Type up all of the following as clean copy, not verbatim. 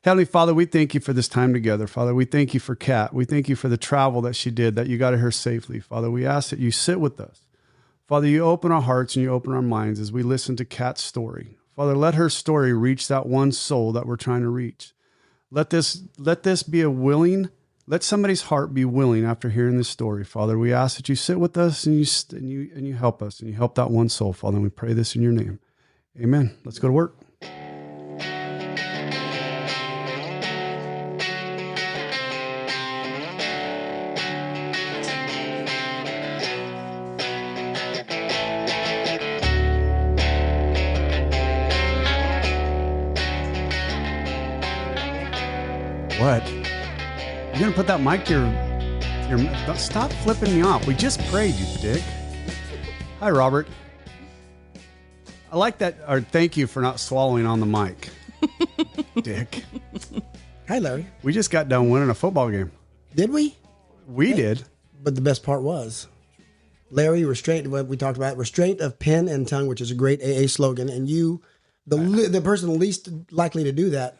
Heavenly Father, we thank you for this time together. Father, we thank you for Kat. We thank you for the travel that she did, that you got her safely. Father, we ask that you sit with us. Father, you open our hearts and you open our minds as we listen to Kat's story. Father, let her story reach that one soul that we're trying to reach. Let this be let somebody's heart be willing after hearing this story. Father, we ask that you sit with us and you help us and you help that one soul, Father. And we pray this in your name. Amen. Let's go to work. What? You're going to put that mic to your... Stop flipping me off. We just prayed, you dick. Hi, Robert. I like that. Or thank you for not swallowing on the mic. Dick. Hi, Larry. We just got done winning a football game. Did we? We did. But the best part was, Larry, restraint, what we talked about, restraint of pen and tongue, which is a great AA slogan. And you, the person least likely to do that,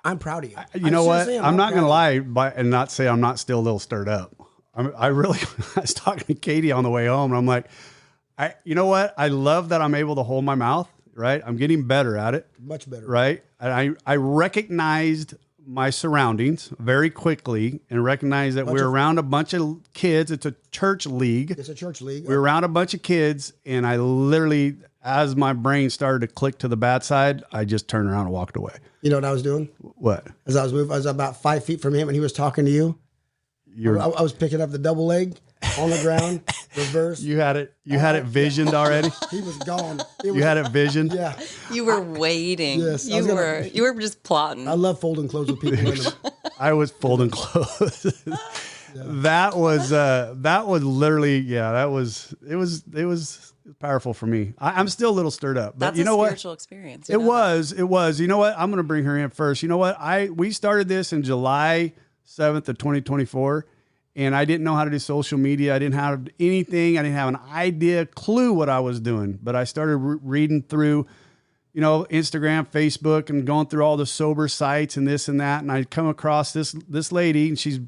I'm proud of you. You know what? I'm not going to lie and not say I'm not still a little stirred up. I was talking to Katie on the way home, and I'm like, you know what? I love that I'm able to hold my mouth, right? I'm getting better at it. Much better. Right? And I recognized my surroundings very quickly and recognized that we're around a bunch of kids. It's a church league. It's a church league. We're around a bunch of kids, and I literally, as my brain started to click to the bad side, I just turned around and walked away. You know what I was doing? What? As I was moving, I was about 5 feet from him, and he was talking to you. I was picking up the double leg on the ground, reverse. You had it visioned already? He was gone. You had it visioned? Yeah. You were waiting. Yes. You were just plotting. I love folding clothes with people in them. I was folding clothes. Yeah. That was literally, yeah, it was powerful for me. I'm still a little stirred up, but that's you know a what? Spiritual experience. It was. You know what? I'm going to bring her in first. You know what? We started this in July 7th of 2024, and I didn't know how to do social media. I didn't have anything. I didn't have an clue what I was doing, but I started reading through, Instagram, Facebook, and going through all the sober sites and this and that. And I come across this lady, and she's,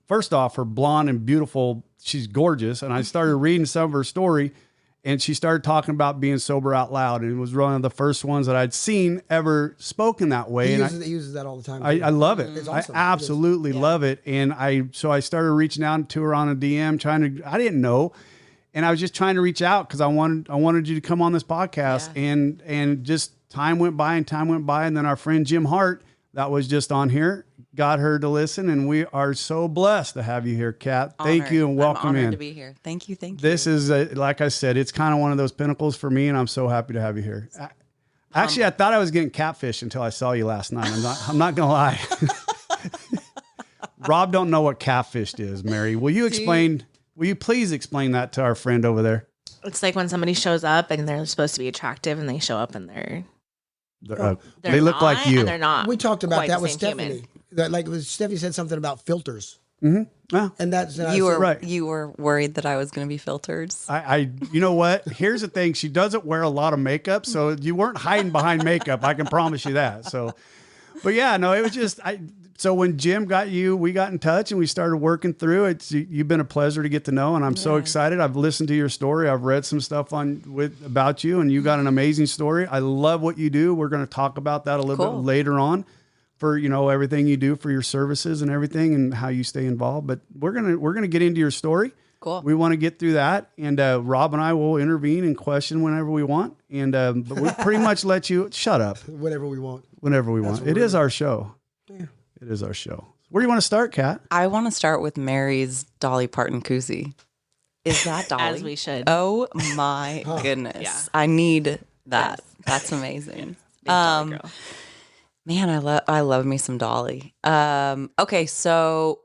first off, her blonde and beautiful. She's gorgeous. And I started reading some of her story, and she started talking about being sober out loud. And it was one of the first ones that I'd seen ever spoken that way. He uses that all the time. I love it. It's awesome. I absolutely love it. And so I started reaching out to her on a DM, I didn't know. And I was just trying to reach out because I wanted you to come on this podcast. Yeah. And just time went by. And then our friend Jim Hart, that was just on here, got her to listen. And we are so blessed to have you here, Kat. Thank you and welcome I'm honored in. To be here. Thank you. This is, like I said, it's kind of one of those pinnacles for me, and I'm so happy to have you here. Actually, I thought I was getting catfish until I saw you last night. I'm not going to lie. Rob don't know what catfish is, Mary. Will you please explain that to our friend over there? It's like when somebody shows up and they're supposed to be attractive and they show up and they look like you. And they're not. We talked about that with Stephanie. Stephanie said something about filters. Mm-hmm. Yeah. And that's you were worried that I was going to be filtered. You know what? Here's the thing. She doesn't wear a lot of makeup, so you weren't hiding behind makeup. I can promise you that. So, but yeah, no, it was just, so when Jim got you, we got in touch and we started working through it. You've been a pleasure to get to know, and I'm so excited. I've listened to your story. I've read some stuff about you, and you got an amazing story. I love what you do. We're going to talk about that a little bit later on, for everything you do for your services and everything and how you stay involved. But we're gonna get into your story. Cool. We want to get through that, and Rob and I will intervene and question whenever we want. And but we pretty much let you shut up whenever we want. Whenever we want. It is our show. Yeah. It is our show. Where do you want to start, Kat? I want to start with Mary's Dolly Parton koozie. Is that Dolly? As we should. Oh my goodness! Yeah. I need that. Yes. That's amazing. Dolly girl. Man, I love me some Dolly. Okay, so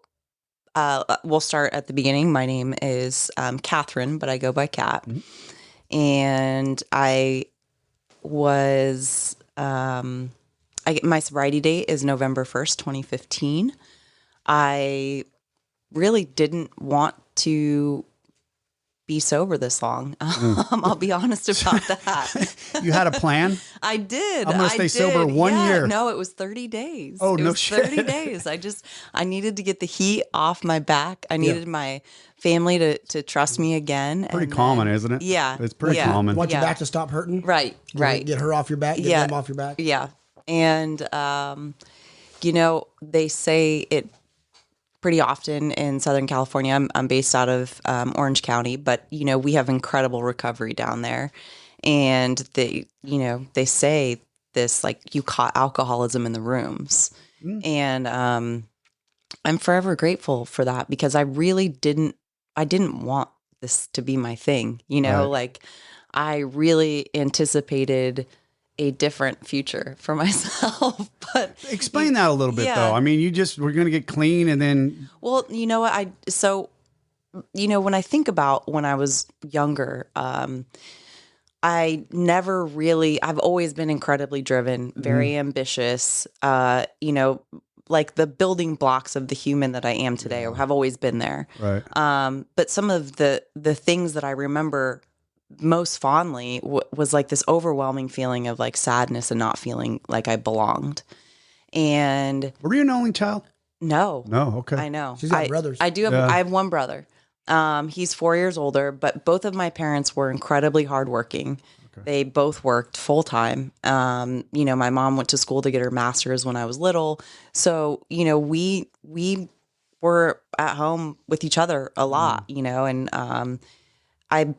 we'll start at the beginning. My name is Catherine, but I go by Kat. Mm-hmm. And my sobriety date is November 1st, 2015. I really didn't want to be sober this long. I'll be honest about that. You had a plan? I did. I'm going to stay sober 1 year. No, it was 30 days. Oh, it no was shit. 30 days. I needed to get the heat off my back. I needed my family to trust me again. Pretty common, isn't it? Yeah. It's pretty common. Want your back to stop hurting? Right. Get her off your back. Get them off your back. Yeah. And, they say it pretty often in Southern California. I'm based out of Orange County, but, we have incredible recovery down there. And they say this, like, you caught alcoholism in the rooms. And I'm forever grateful for that, because I really didn't want this to be my thing. Right. Like, I really anticipated a different future for myself. But explain that a little bit, though. I mean, we're going to get clean and then. Well, you know what? When I think about when I was younger, I've always been incredibly driven, very ambitious, like the building blocks of the human that I am today have always been there. Right. But some of the things that I remember most fondly was like this overwhelming feeling of like sadness and not feeling like I belonged. And were you an only child? No. Okay. I know. She's got brothers. I do have. I have one brother. He's 4 years older, but both of my parents were incredibly hardworking. Okay. They both worked full time. My mom went to school to get her master's when I was little. So, we were at home with each other a lot, and I'm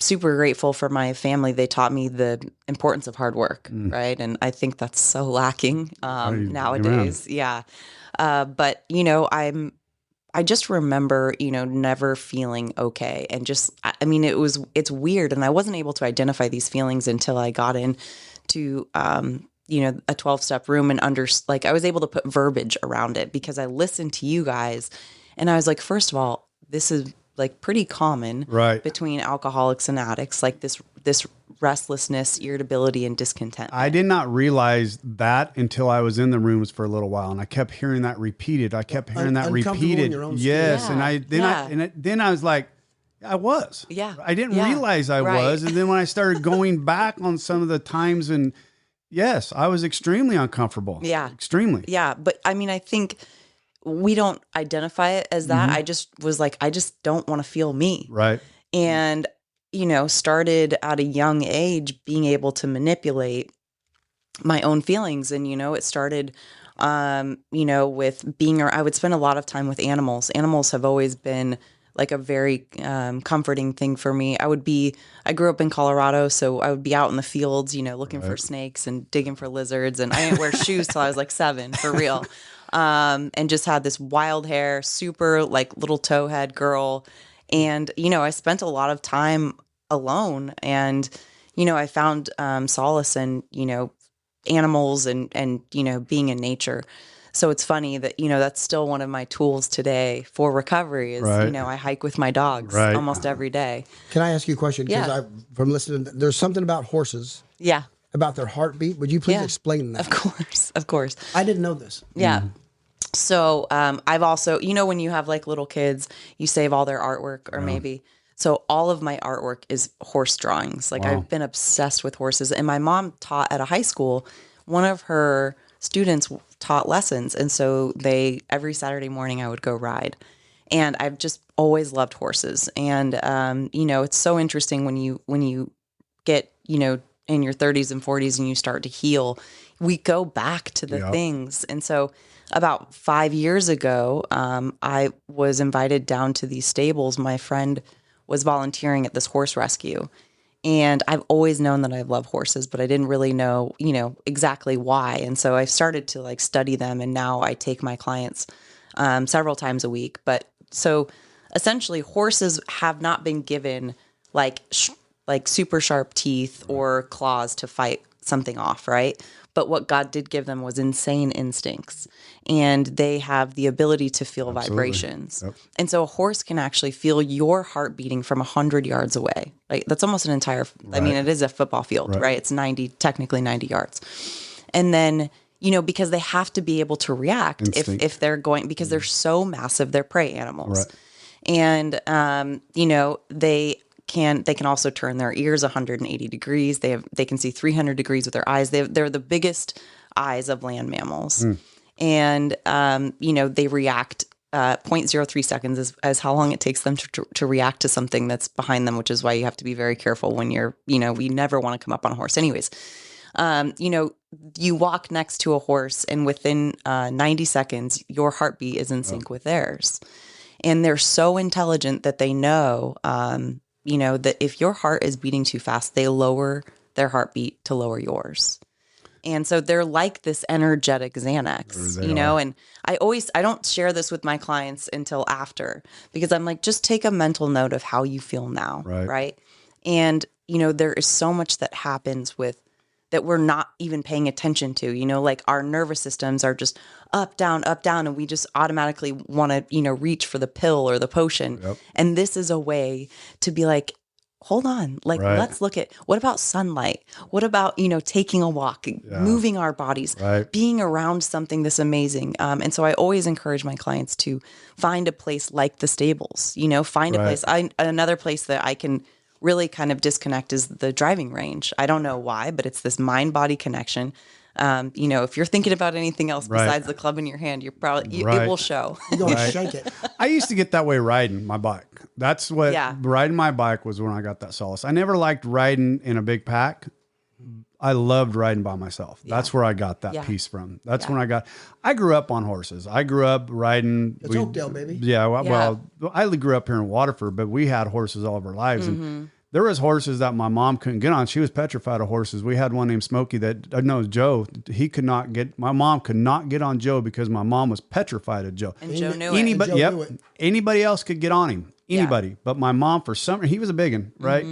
super grateful for my family. They taught me the importance of hard work, right? And I think that's so lacking nowadays. Yeah. But, I just remember, never feeling okay. And just, it's weird. And I wasn't able to identify these feelings until I got into, a 12-step room and I was able to put verbiage around it, because I listened to you guys and I was like, first of all, this is like pretty common between alcoholics and addicts, like this restlessness, irritability, and discontent. I did not realize that until I was in the rooms for a little while, and I kept hearing that repeated. In your own yes, skin. And then I was like, I was. Yeah. I didn't realize I was, and then when I started going back on some of the times, and yes, I was extremely uncomfortable. Yeah, extremely. Yeah, but I think we don't identify it as that. I just was like, I just don't want to feel me. Right. And, started at a young age being able to manipulate my own feelings. And, it started, with being, I would spend a lot of time with animals. Animals have always been like a very comforting thing for me. I grew up in Colorado, so I would be out in the fields, looking for snakes and digging for lizards. And I didn't wear shoes till I was like 7, for real. And just had this wild hair, super like little towhead girl. And, I spent a lot of time alone, and, I found solace in, animals and, being in nature. So it's funny that, that's still one of my tools today for recovery is, I hike with my dogs almost every day. Can I ask you a question? Yeah. From listening, there's something about horses. Yeah. About their heartbeat. Would you please explain that? Of course. I didn't know this. Yeah. So I've also, when you have like little kids, you save all their artwork or maybe. So all of my artwork is horse drawings. Like I've been obsessed with horses. And my mom taught at a high school. One of her students taught lessons. And so every Saturday morning I would go ride. And I've just always loved horses. And, it's so interesting when you get, in your 30s and 40s and you start to heal, we go back to the things. And so about 5 years ago, I was invited down to these stables. My friend was volunteering at this horse rescue. And I've always known that I love horses, but I didn't really know, exactly why. And so I started to like study them. And now I take my clients several times a week. But so essentially horses have not been given like super sharp teeth or claws to fight something off, right? But what God did give them was insane instincts, and they have the ability to feel vibrations. Yep. And so a horse can actually feel your heart beating from 100 yards away. Like that's almost an entire, it is a football field, right? It's technically 90 yards. And then, because they have to be able to react if they're going, because they're so massive, they're prey animals. Right. And, they can also turn their ears 180 degrees. They can see 300 degrees with their eyes. They're the biggest eyes of land mammals. And, they react, 0.03 seconds is how long it takes them to react to something that's behind them, which is why you have to be very careful when we never want to come up on a horse. Anyways, you walk next to a horse and within 90 seconds, your heartbeat is in sync with theirs. And they're so intelligent that they know, that if your heart is beating too fast, they lower their heartbeat to lower yours. And so they're like this energetic Xanax, and I don't share this with my clients until after, because I'm like, just take a mental note of how you feel now. Right. And, there is so much that happens that we're not even paying attention to, like our nervous systems are just up, down, and we just automatically want to, reach for the pill or the potion. Yep. And this is a way to be like, hold on, let's look at, what about sunlight? What about, taking a walk, moving our bodies, being around something this amazing. And so I always encourage my clients to find a place like the stables, find a place. Another place that I can really kind of disconnect is the driving range. I don't know why, but it's this mind-body connection. If you're thinking about anything else besides the club in your hand, you're probably, it will show. You're going to shake it. I used to get that way riding my bike. That's what riding my bike was when I got that solace. I never liked riding in a big pack. I loved riding by myself. Yeah. That's where I got that piece from. That's when I grew up on horses. I grew up riding. It's Oakdale, baby. Yeah. Well, I grew up here in Waterford, but we had horses all of our lives. And there was horses that my mom couldn't get on. She was petrified of horses. We had one named Smokey Joe. My mom could not get on Joe because my mom was petrified of Joe. And Joe knew it. Anybody else could get on him. Anybody. But my mom, for some reason, he was a big one, right?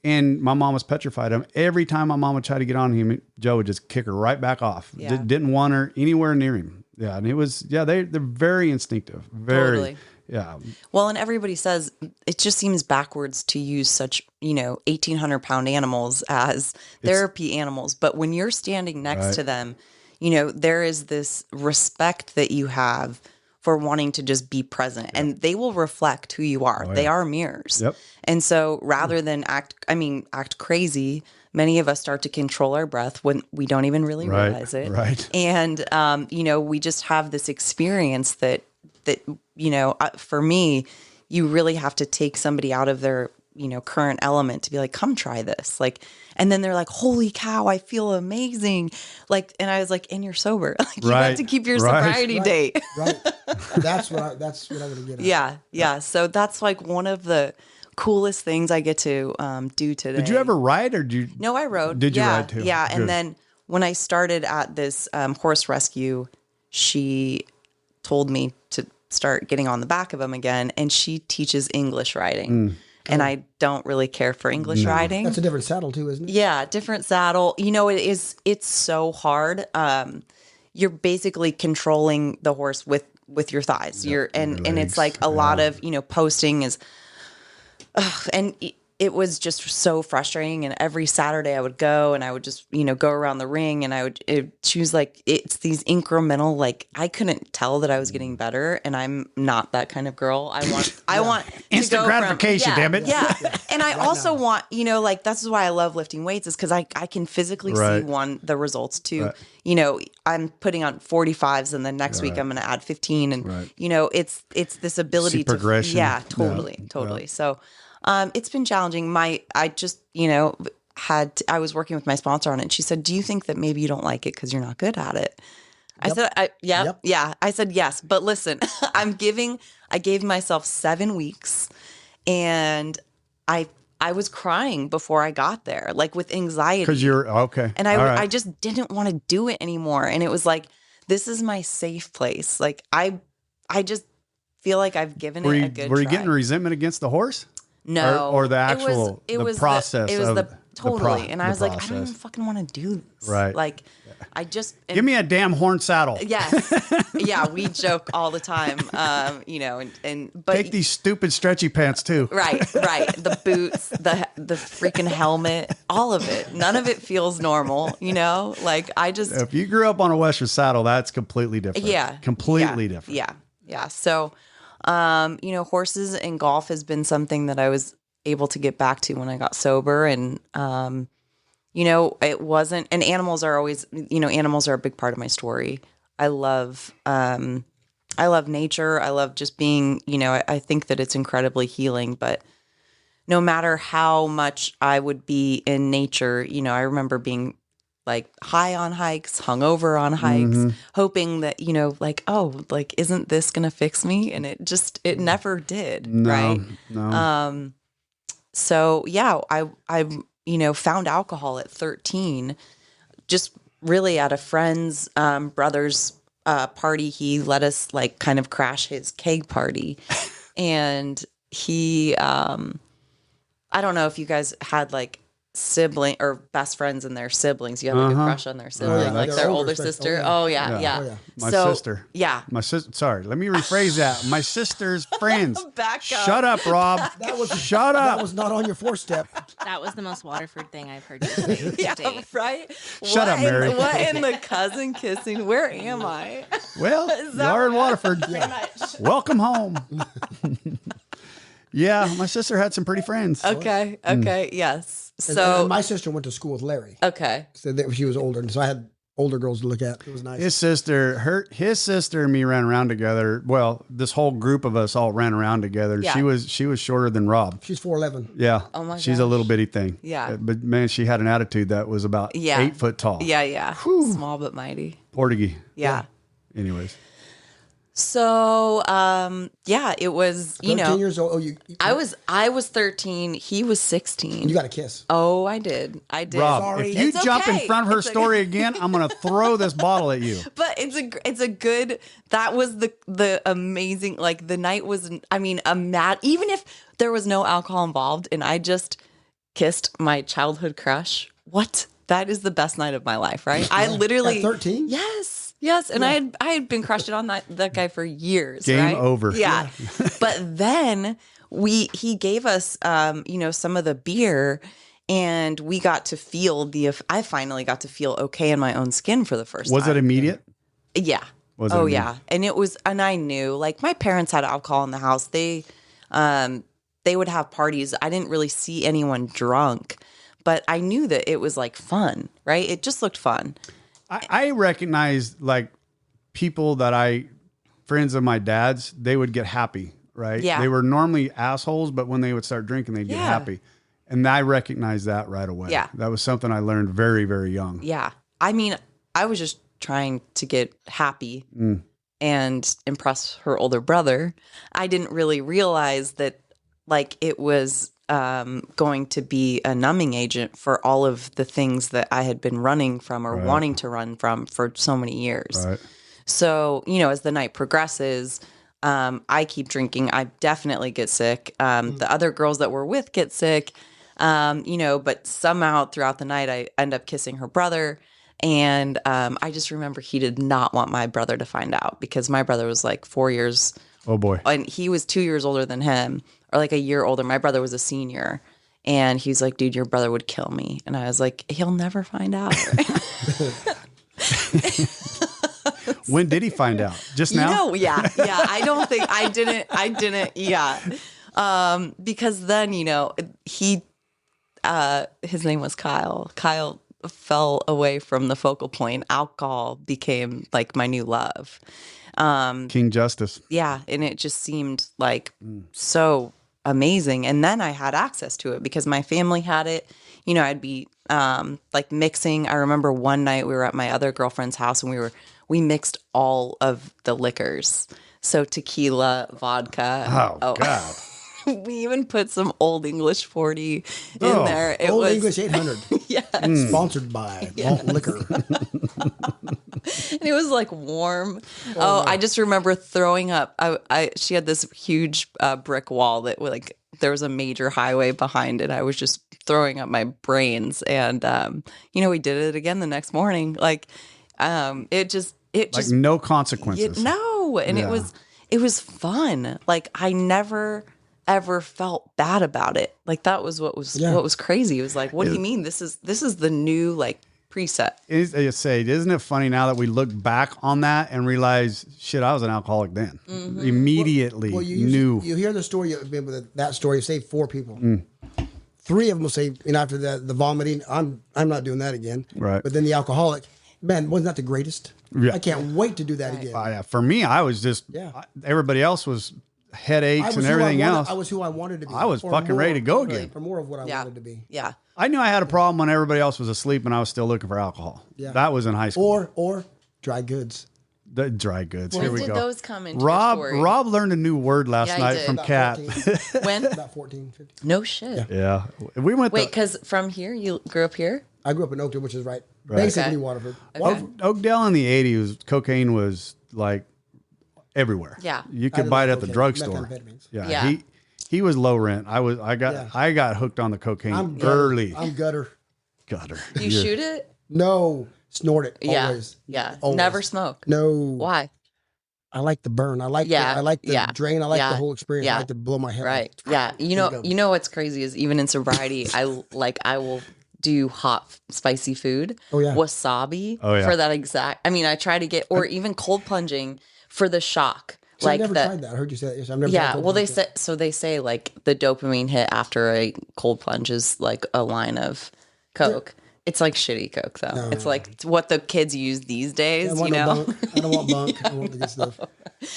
And my mom was petrified of him. Every time my mom would try to get on him, Joe would just kick her right back off. Yeah. Didn't want her anywhere near him. Yeah. And it was, they're very instinctive. Very. Totally. Yeah. Well, and everybody says it just seems backwards to use such, 1,800-pound animals as therapy animals. But when you're standing next to them, there is this respect that you have for wanting to just be present, and they will reflect who you are. They are mirrors. Yep. And so rather than act crazy, many of us start to control our breath when we don't even really realize it. Right. And, we just have this experience that, for me, you really have to take somebody out of their, current element to be like, come try this. And then they're like, holy cow, I feel amazing. And I was like, and you're sober. You have to keep your sobriety date. Right. That's what I'm going to get at. Yeah. So that's one of the coolest things I get to do today. Did you ever ride or did you? No, I rode. Did you ride too? Yeah. Good. And then when I started at this horse rescue, she told me to start getting on the back of him again. And she teaches English riding. And I don't really care for English riding. That's a different saddle too, isn't it? Yeah, different saddle. It's so hard. You're basically controlling the horse with your thighs. And it's like a lot of, posting is, and it was just so frustrating. And every Saturday I would go and I would just, go around the ring and I would choose it's these incremental, I couldn't tell that I was getting better. And I'm not that kind of girl. I want instant gratification, damn it. Yeah. And I also want, this is why I love lifting weights is because I can physically see the results too. I'm putting on 45s and then next week I'm going to add 15 and, it's this ability see progression. Yeah, totally. Yeah. So, it's been challenging. I was working with my sponsor on it and she said, do you think that maybe you don't like it because you're not good at it? Yep. Yeah. I said, yes, but listen, I gave myself 7 weeks and I was crying before I got there, with anxiety. Because you're okay. And I just didn't want to do it anymore. And it was this is my safe place. I just feel like I've given it a good Were you try. getting resentment against the horse? No, or the actual process. It was totally, and I was like, I don't even fucking want to do this. Right. I just give me a damn horn saddle. Yes, yeah, we joke all the time. But take these stupid stretchy pants too. Right. The boots, the freaking helmet, all of it. None of it feels normal. If you grew up on a Western saddle, that's completely different. Yeah, completely different. Yeah. So. Horses and golf has been something that I was able to get back to when I got sober. And, it wasn't, and animals are always, animals are a big part of my story. I love nature. I love just being, I think that it's incredibly healing, but no matter how much I would be in nature, I remember being like high on hikes, hungover on hikes, hoping that, isn't this going to fix me? And it never did. No, right. no. So yeah, I found alcohol at 13, just really at a friend's, brother's, party. He let us like kind of crash his keg party. And he, I don't know if you guys had like sibling or best friends and their siblings. You have like a crush on their sibling, like their older sister. Oh yeah. My So, sister. Yeah. My sister. Sorry, let me rephrase that. My sister's friends. Back up. Shut up, Rob. Shut up. That was not on your 4-step. That was the most Waterford thing I've heard you say to Yeah, date. right. Shut up, Mary. What in the cousin kissing? Where am I? Well, you that are in right? Waterford. Welcome home. Yeah, my sister had some pretty friends. Okay. Yes. And So my sister went to school with Larry. okay. So that she was older, and so I had older girls to look at. It was nice. His sister and me ran around together. Well, this whole group of us all ran around together. Yeah. She was shorter than Rob. She's 4'11". Yeah. Oh my She's a gosh. little bitty thing. Yeah. But man, she had an attitude that was about Yeah. 8 foot tall. Yeah. Small but mighty. Portuguese. Yeah. Anyways. So, it was, 13 years old. I was 13. He was 16. You got a kiss. Oh, I did. Rob, Sorry. if you It's jump in okay. front of her It's okay. story again, I'm going to throw this bottle at you. But it's a good, that was the amazing, like the night was, even if there was no alcohol involved and I just kissed my childhood crush, that is the best night of my life, right? I literally. At 13? Yes. And I had been crushed on that guy for years. Game right? over. Yeah. But then he gave us, some of the beer and we got to feel I finally got to feel okay in my own skin for the first Was time. it immediate? Yeah. Was it Oh immediate? yeah. And I knew, like, my parents had alcohol in the house. They would have parties. I didn't really see anyone drunk, but I knew that it was like fun, right? It just looked fun. I recognized like people friends of my dad's, they would get happy, right? Yeah. They were normally assholes, but when they would start drinking, they'd get Yeah. happy. And I recognized that right away. Yeah. That was something I learned very, very young. Yeah. I mean, I was just trying to get happy and impress her older brother. I didn't really realize that, like, it was going to be a numbing agent for all of the things that I had been running from or wanting to run from for so many years. Right. So, as the night progresses, I keep drinking. I definitely get sick. The other girls that were with get sick, but somehow throughout the night, I end up kissing her brother. And I just remember he did not want my brother to find out because my brother was like 4 years. Oh boy. And he was 2 years older than him, or like a year older. My brother was a senior. And he's like, dude, your brother would kill me. And I was like, he'll never find out. When did he find out? Just now? Yeah. I don't think I didn't. Yeah. Because then, he, his name was Kyle. Kyle fell away from the focal point. Alcohol became like my new love. King Justice. Yeah. And it just seemed like so amazing. And then I had access to it because my family had it. I'd be like mixing. I remember one night we were at my other girlfriend's house and we mixed all of the liquors. So tequila, vodka. Oh God. We even put some Old English 40 in Oh, there. It Old was English 800. Yeah. Sponsored by Malt Liquor. And it was like warm. I just remember throwing up. She had this huge brick wall that like there was a major highway behind it. I was just throwing up my brains, and we did it again the next morning. Like it just Like no consequences. no, and Yeah. it was fun. Like I never ever felt bad about it. Like that was what was crazy. It was like, what do you mean? This is the new like preset. Isn't it funny now that we look back on that and realize, shit, I was an alcoholic then. Immediately knew. You hear the story with that story. Say 4 people. 3 of them will say, after the vomiting, I'm not doing that again. Right. But then the alcoholic, man, wasn't that the greatest? Yeah. I can't wait to do that again. Yeah. For me, I was just, everybody else was headaches and everything else. I was who I wanted to be. I was fucking ready to go again. For more of what I wanted to be. Yeah. I knew I had a problem when everybody else was asleep and I was still looking for alcohol. Yeah. That was in high school. Or dry goods. The dry goods. When Here we did go. those come into your story? Rob learned a new word last night did. from About Kat. 14. When? About 14, 15. No shit. Yeah. We went Wait, because from here, you grew up here? I grew up in Oakdale, which is basically Okay. Waterford. Okay. Oakdale in the 80s, cocaine was like everywhere. Yeah. You could buy it at the Cocaine, drugstore. methamphetamines. Yeah. He was low rent. I got hooked on the cocaine early. I'm gutter. Gutter. You shoot it? No, snort it. Yeah. Always. Yeah. Always. Never smoke. No. Why? I like the burn. I like the drain. I like the whole experience. I like to blow my head. Right. Yeah. You know what's crazy is even in sobriety, I will do hot, spicy food. Oh, yeah. Wasabi Oh, yeah. for that exact. I mean, I try to get, or even cold plunging for the shock. So I never tried that. I heard you say that. Yes, I've never tried Well, they say like the dopamine hit after a cold plunge is like a line of Coke. It's like shitty Coke though. No. It's like what the kids use these days. I don't want bunk. I want the good stuff.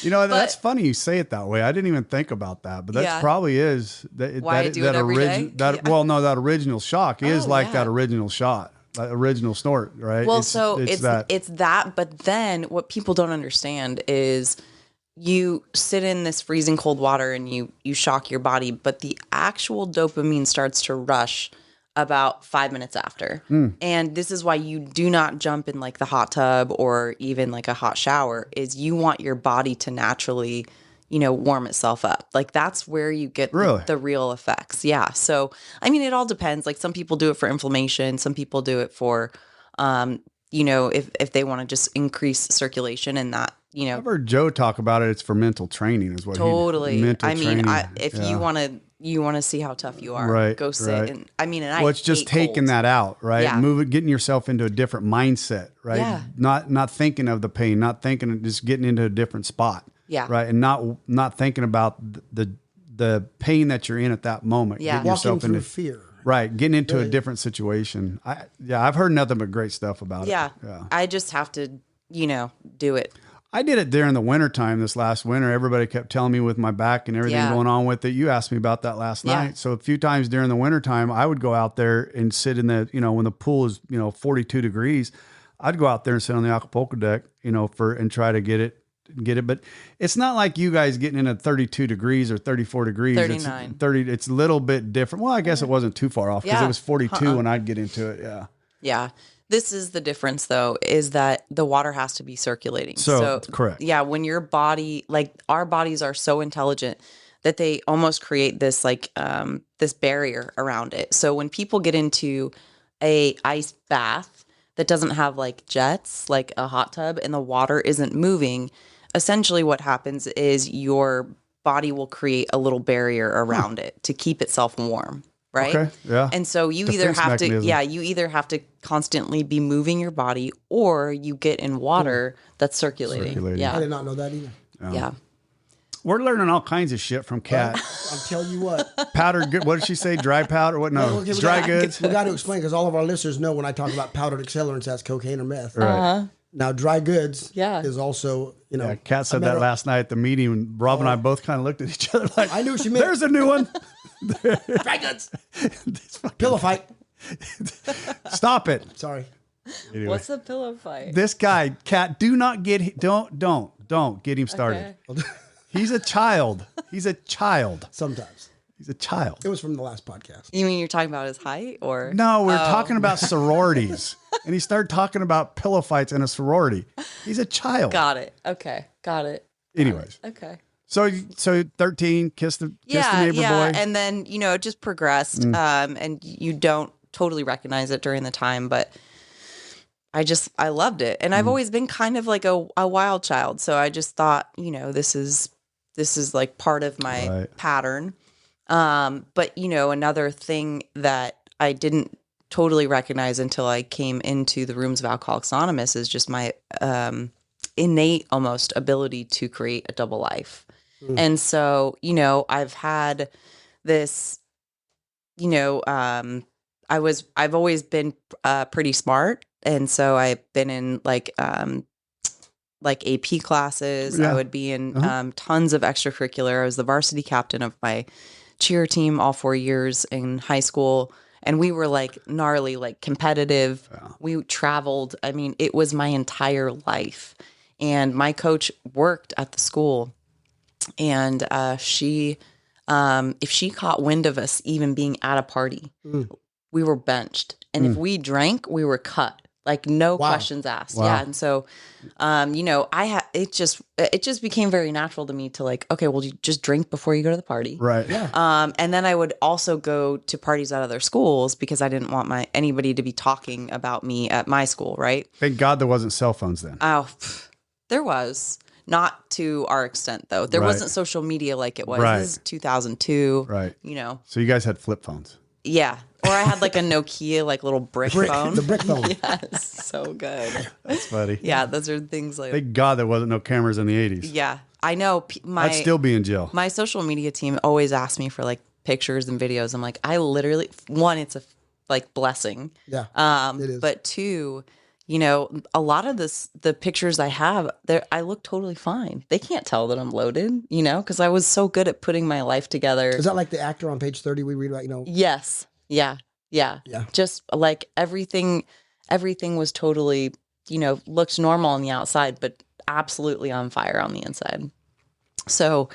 That's funny you say it that way. I didn't even think about that, but that probably is Why I do it every day? That original shock is like that original shot, that original snort, right? Well, it's that, but then what people don't understand is you sit in this freezing cold water and you shock your body, but the actual dopamine starts to rush about 5 minutes after. And this is why you do not jump in like the hot tub or even like a hot shower, is you want your body to naturally, warm itself up. Like that's where you get the real effects. Yeah. So, I mean, it all depends. Like some people do it for inflammation. Some people do it for, if they want to just increase circulation and that, I've heard Joe talk about it. It's for mental training is what totally. training. If you want to see how tough you are, go sit. And it's just taking that out, right? Yeah. Getting yourself into a different mindset, right? Yeah. Not thinking of the pain, not thinking of just getting into a different spot. Yeah. Right. And not thinking about the pain that you're in at that moment. Yeah. Getting yourself Walking through into fear. Right. Getting into a different situation. I've heard nothing but great stuff about it. Yeah. I just have to, do it. I did it during the wintertime this last winter. Everybody kept telling me with my back and everything going on with it. You asked me about that last night. So a few times during the wintertime, I would go out there and sit in the, when the pool is, 42 degrees, I'd go out there and sit on the Acapulco deck, and try to get it. But it's not like you guys getting in at 32 degrees or 34 degrees. 39. It's a little bit different. Well, I guess it wasn't too far off because it was 42 when I'd get into it. Yeah. Yeah. This is the difference, though, is that the water has to be circulating. So correct. Yeah, when your body, like our bodies are so intelligent that they almost create this this barrier around it. So when people get into a ice bath that doesn't have like jets, like a hot tub, and the water isn't moving, essentially what happens is your body will create a little barrier around it to keep itself warm. Right. Okay. Yeah. And so you Defense either have to constantly be moving your body, or you get in water that's circulating. Yeah. I did not know that either. Yeah. We're learning all kinds of shit from Kat. I'll tell you what. Powdered good. What did she say? Dry powder? What? No, Okay, dry goods. We got to explain because all of our listeners know when I talk about powdered accelerants, that's cocaine or meth. Right. Now, dry goods Yeah. is also, Yeah, Kat said that last night at the meeting. And Rob and I both kind of looked at each other like, I knew what she meant. There's a new one. Dry goods. Pillow fight. Stop it. Sorry. Anyway. What's a pillow fight? This guy, Kat, don't get him started. Okay. He's a child. He's a child. Sometimes. He's a child. It was from the last podcast. You mean you're talking about his height, or No, we're talking about sororities. And he started talking about pillow fights in a sorority. He's a child. Got it. Okay. Got it. Anyways. Okay. So 13, kissed the neighbor boy. And then, it just progressed. And you don't totally recognize it during the time, but I loved it. And I've always been kind of like a wild child. So I just thought, this is like part of my pattern. But another thing that I didn't totally recognize until I came into the rooms of Alcoholics Anonymous is just my innate almost ability to create a double life. And so, I've had this, I've always been pretty smart. And so I've been in like AP classes. Yeah. I would be in tons of extracurricular. I was the varsity captain of my cheer team all 4 years in high school. And we were like gnarly, like competitive. Yeah. We traveled. I mean, it was my entire life. And my coach worked at the school. And she, if she caught wind of us even being at a party, we were benched. And if we drank, we were cut. Like no questions asked. Wow. Yeah. And so, it just became very natural to me to like, okay, well, you just drink before you go to the party. Right. Yeah. And then I would also go to parties at other schools because I didn't want anybody to be talking about me at my school. Right. Thank God there wasn't cell phones then. Oh, there was. Not to our extent, though. There wasn't social media like it was. Right. This is 2002. Right. So you guys had flip phones. Yeah. Or I had like a Nokia, like little brick phone. The brick phone. Yes. So good. That's funny. Yeah. Those are things like. Thank God there wasn't no cameras in the 80s. Yeah. I know. I'd still be in jail. My social media team always asks me for like pictures and videos. I'm like, I literally, one, it's a like blessing. Yeah. It is. But two, a lot of the pictures I have, I look totally fine. They can't tell that I'm loaded, because I was so good at putting my life together. Is that like the actor on page 30 we read about, Yes. Yeah. Yeah. Yeah. Just like everything was totally, looked normal on the outside, but absolutely on fire on the inside. So,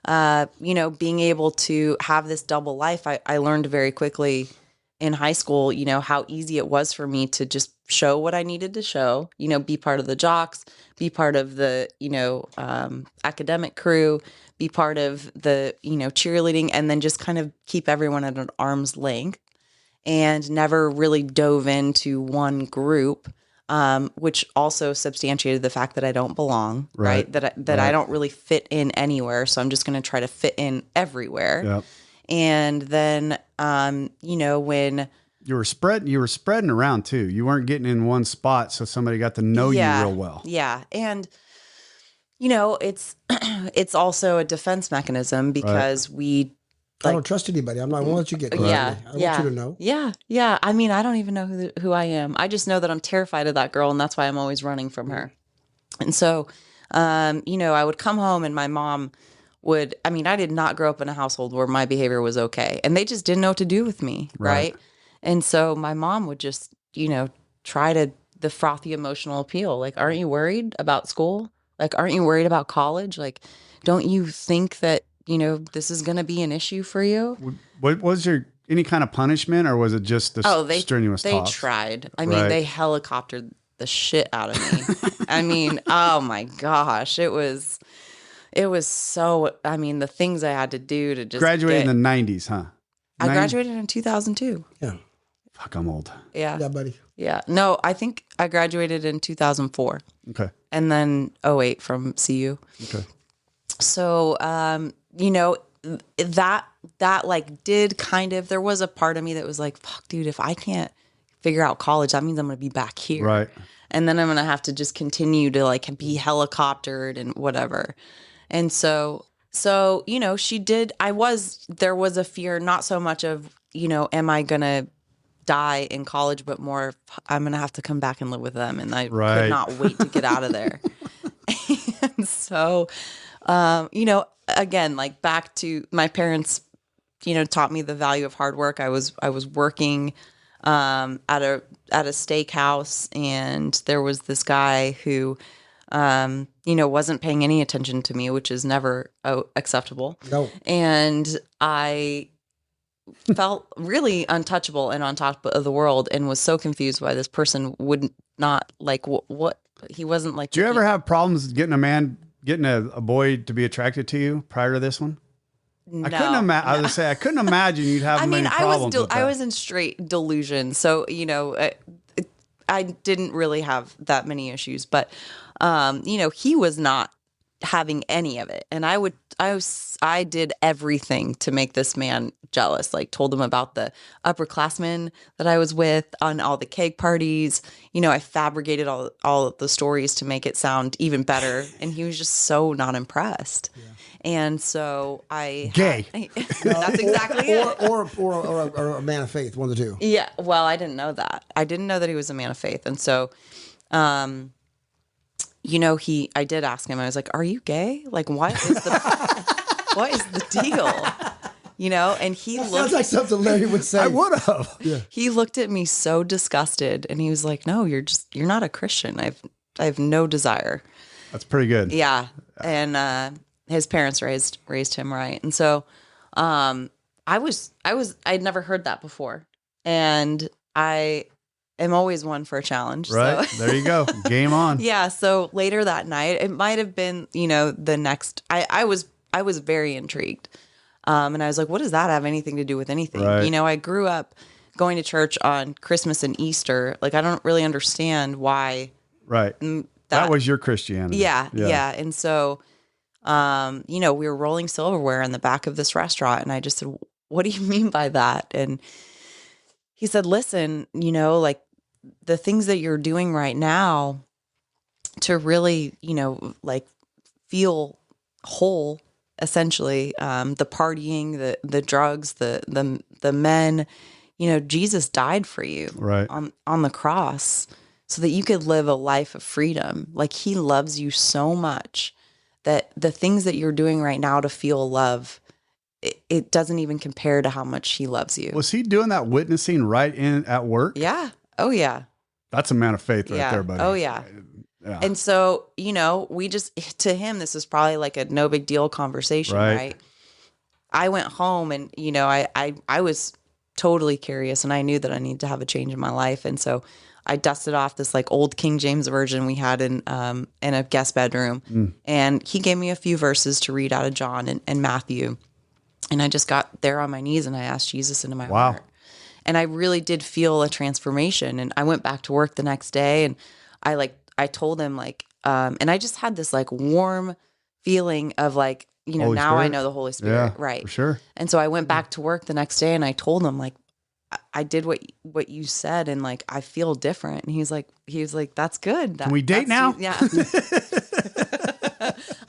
being able to have this double life, I learned very quickly in high school, how easy it was for me to just show what I needed to show, be part of the jocks, be part of the, academic crew, be part of the, cheerleading, and then just kind of keep everyone at an arm's length and never really dove into one group, which also substantiated the fact that I don't belong, right? That I don't really fit in anywhere. So I'm just going to try to fit in everywhere. Yep. And then, when you were spreading around too. You weren't getting in one spot, so somebody got to know you real well. Yeah, and it's also a defense mechanism because we. I don't trust anybody. I'm not going to let you get close to me. I want you to know. Yeah. I mean, I don't even know who I am. I just know that I'm terrified of that girl, and that's why I'm always running from her. And so, I would come home, and my mom I did not grow up in a household where my behavior was okay, and they just didn't know what to do with me, right? And so my mom would just, try the frothy emotional appeal. Like, aren't you worried about school? Like, aren't you worried about college? Like, don't you think that, this is going to be an issue for you? What was any kind of punishment, or was it just the strenuous talks? They tried. I mean, they helicoptered the shit out of me. I mean, oh my gosh, it was so, the things I had to do to just graduate in the 90s, huh? I graduated in 2002. Yeah. Fuck, I'm old. Yeah. Yeah, buddy. Yeah. No, I think I graduated in 2004. Okay. And then 08 from CU. Okay. So, that like did kind of, there was a part of me that was like, fuck, dude, if I can't figure out college, that means I'm going to be back here. Right. And then I'm going to have to just continue to like be helicoptered and whatever. And so, she did, there was a fear, not so much of, am I going to die in college, but more, I'm going to have to come back and live with them. And I could not wait to get out of there. And so, again, like back to my parents, taught me the value of hard work. I was working, at a steakhouse, and there was this guy who, wasn't paying any attention to me, which is never acceptable. No. And I felt really untouchable and on top of the world, and was so confused why this person would not like what he wasn't like. Do you ever have problems getting a boy to be attracted to you prior to this one? No, I couldn't imagine you'd have many problems with that. I was in straight delusion. So, I didn't really have that many issues, but, he was not having any of it. And I did everything to make this man jealous. Like told him about the upperclassmen that I was with on all the keg parties. I fabricated all of the stories to make it sound even better. And he was just so not impressed. Yeah. And so Gay. That's exactly it. Or a man of faith, one of the two. Yeah. Well, I didn't know that. I didn't know that he was a man of faith. And so, I did ask him, I was like, are you gay? Like, what is the deal? And he Sounds like something Larry would say. I would have. Yeah. He looked at me so disgusted and he was like, no, you're not a Christian. I have no desire. That's pretty good. Yeah. And, his parents raised him right. And so, I'd never heard that before. And I am always one for a challenge. Right. So. There you go. Game on. Yeah. So later that night, it might've been, the next, I was very intrigued. And I was like, what does that have anything to do with anything? Right. I grew up going to church on Christmas and Easter. Like, I don't really understand why. Right. That was your Christianity. Yeah. And so, we were rolling silverware in the back of this restaurant. And I just said, what do you mean by that? And he said, listen, like the things that you're doing right now to really, like feel whole, essentially, the partying, the drugs, the men, Jesus died for you right on the cross so that you could live a life of freedom. Like he loves you so much that the things that you're doing right now to feel love, it doesn't even compare to how much he loves you. Was he doing that witnessing right in at work? Yeah. Oh yeah. That's a man of faith right there, buddy. Oh yeah. And so, we just, to him, this is probably like a no big deal conversation, right? I went home and, I was totally curious and I knew that I needed to have a change in my life. And so I dusted off this like old King James version we had in a guest bedroom. And he gave me a few verses to read out of John and Matthew. And I just got there on my knees and I asked Jesus into my heart. And I really did feel a transformation. And I went back to work the next day and I told him and I just had this like warm feeling of like, Holy now Spirit. I know the Holy Spirit. Yeah, right. For sure. And so I went back to work the next day and I told him like, I did what you said and like I feel different. And he was like, that's good. Can we date now? Yeah.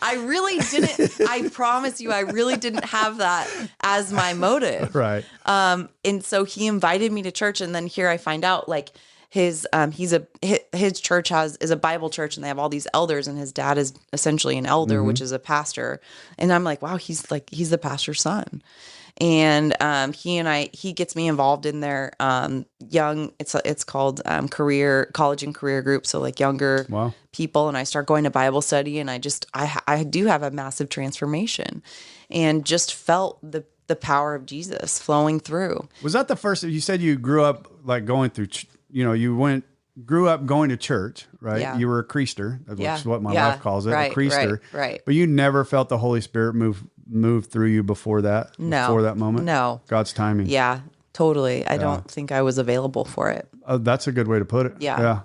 I really didn't. I promise you, I really didn't have that as my motive. Right. And so he invited me to church, and then here I find out like his church is a Bible church, and they have all these elders, and his dad is essentially an elder, which is a pastor. And I'm like, wow, he's the pastor's son. And he gets me involved in their it's called college and career group, so like younger people, and I start going to Bible study, and I do have a massive transformation and just felt the power of Jesus flowing through. Was that the first? You said you grew up like going through grew up going to church, right? Yeah. You were a creaster, which is what my wife calls it, right, a creaster. Right. But you never felt the Holy Spirit move through you before that? No. Before that moment? No. God's timing. Yeah, totally. I don't think I was available for it. That's a good way to put it. Yeah.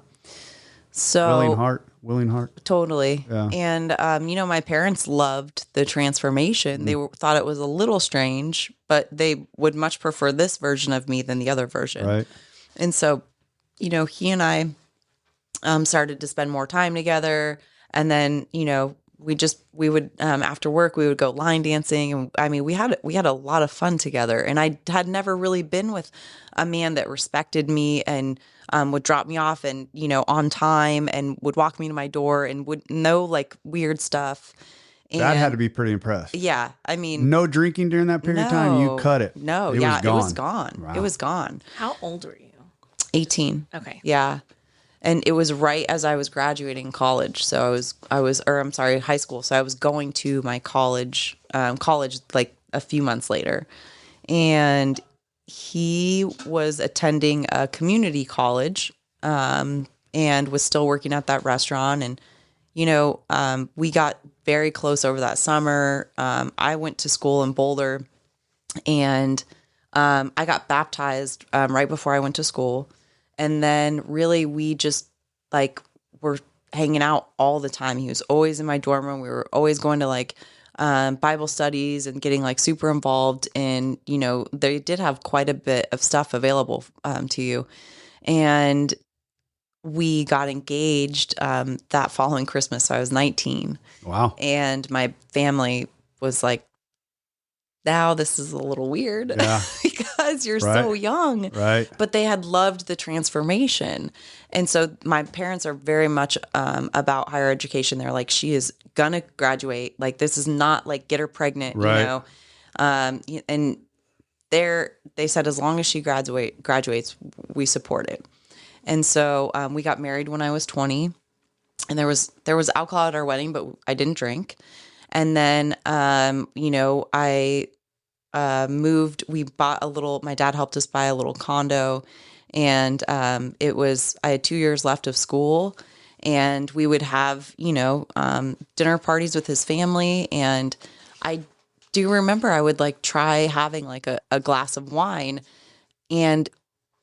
So willing heart. Totally. Yeah. And, my parents loved the transformation. They thought it was a little strange, but they would much prefer this version of me than the other version. Right. And so, he and I started to spend more time together. And then, we would, after work, we would go line dancing. And I mean, we had a lot of fun together. And I had never really been with a man that respected me and would drop me off and, on time and would walk me to my door and would know like weird stuff. And That had to be pretty impressed. yeah, I mean, No drinking during that period of time? You cut it. No, It yeah, was gone. It was gone. Wow. It was gone. How old were you? 18. Okay. Yeah. And it was right as I was graduating college. So high school. So I was going to my college like a few months later. And he was attending a community college, and was still working at that restaurant. And, we got very close over that summer. I went to school in Boulder, and I got baptized right before I went to school. And then really we just like were hanging out all the time. He was always in my dorm room. We were always going to like Bible studies and getting like super involved in, they did have quite a bit of stuff available to you. And we got engaged that following Christmas. So I was 19. Wow. And my family was like, now this is a little weird because you're so young. Right. But they had loved the transformation. And so my parents are very much about higher education. They're like, she is going to graduate. Like, this is not like get her pregnant, and they said, as long as she graduates, we support it. And so we got married when I was 20, and there was alcohol at our wedding, but I didn't drink. And then, I moved, my dad helped us buy a little condo, and I had 2 years left of school, and we would have, dinner parties with his family. And I do remember I would like try having like a glass of wine, and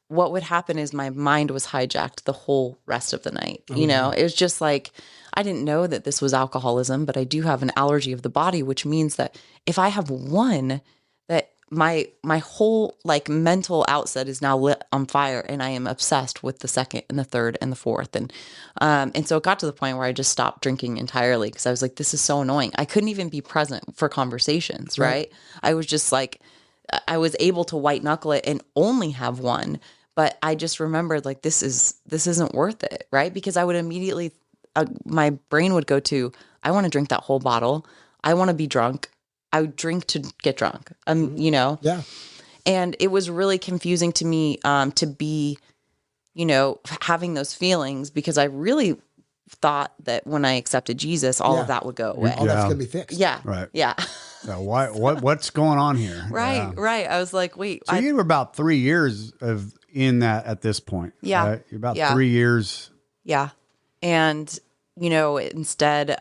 what would happen is my mind was hijacked the whole rest of the night. It was just like, I didn't know that this was alcoholism, but I do have an allergy of the body, which means that if I have one, that my whole like mental outset is now lit on fire, and I am obsessed with the second and the third and the fourth. And so it got to the point where I just stopped drinking entirely, because I was like, this is so annoying. I couldn't even be present for conversations, right? I was just like, I was able to white knuckle it and only have one. But I just remembered like, this isn't worth it, right? Because I would immediately, my brain would go to, I want to drink that whole bottle. I want to be drunk. I would drink to get drunk, Yeah. And it was really confusing to me to be, having those feelings, because I really thought that when I accepted Jesus, all of that would go away. All that's going to be fixed. Yeah. Right. Yeah. So what's going on here? Right. Right. I was like, wait. So you were about 3 years in that at this point. Yeah. Right? You're about 3 years. Yeah. And, instead,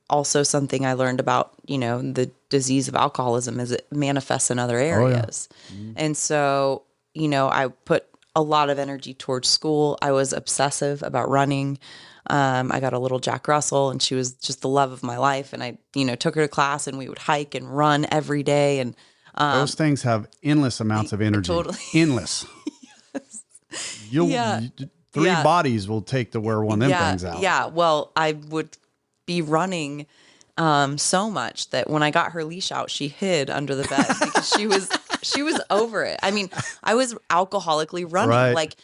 also something I learned about, the disease of alcoholism is it manifests in other areas. And so, I put a lot of energy towards school. I was obsessive about running. I got a little Jack Russell, and she was just the love of my life. And I, took her to class, and we would hike and run every day. And those things have endless amounts of energy. Totally. Endless. Three bodies will take to wear one of them things out. Yeah. Well, I would be running so much that when I got her leash out, she hid under the bed because she was over it. I mean, I was alcoholically running like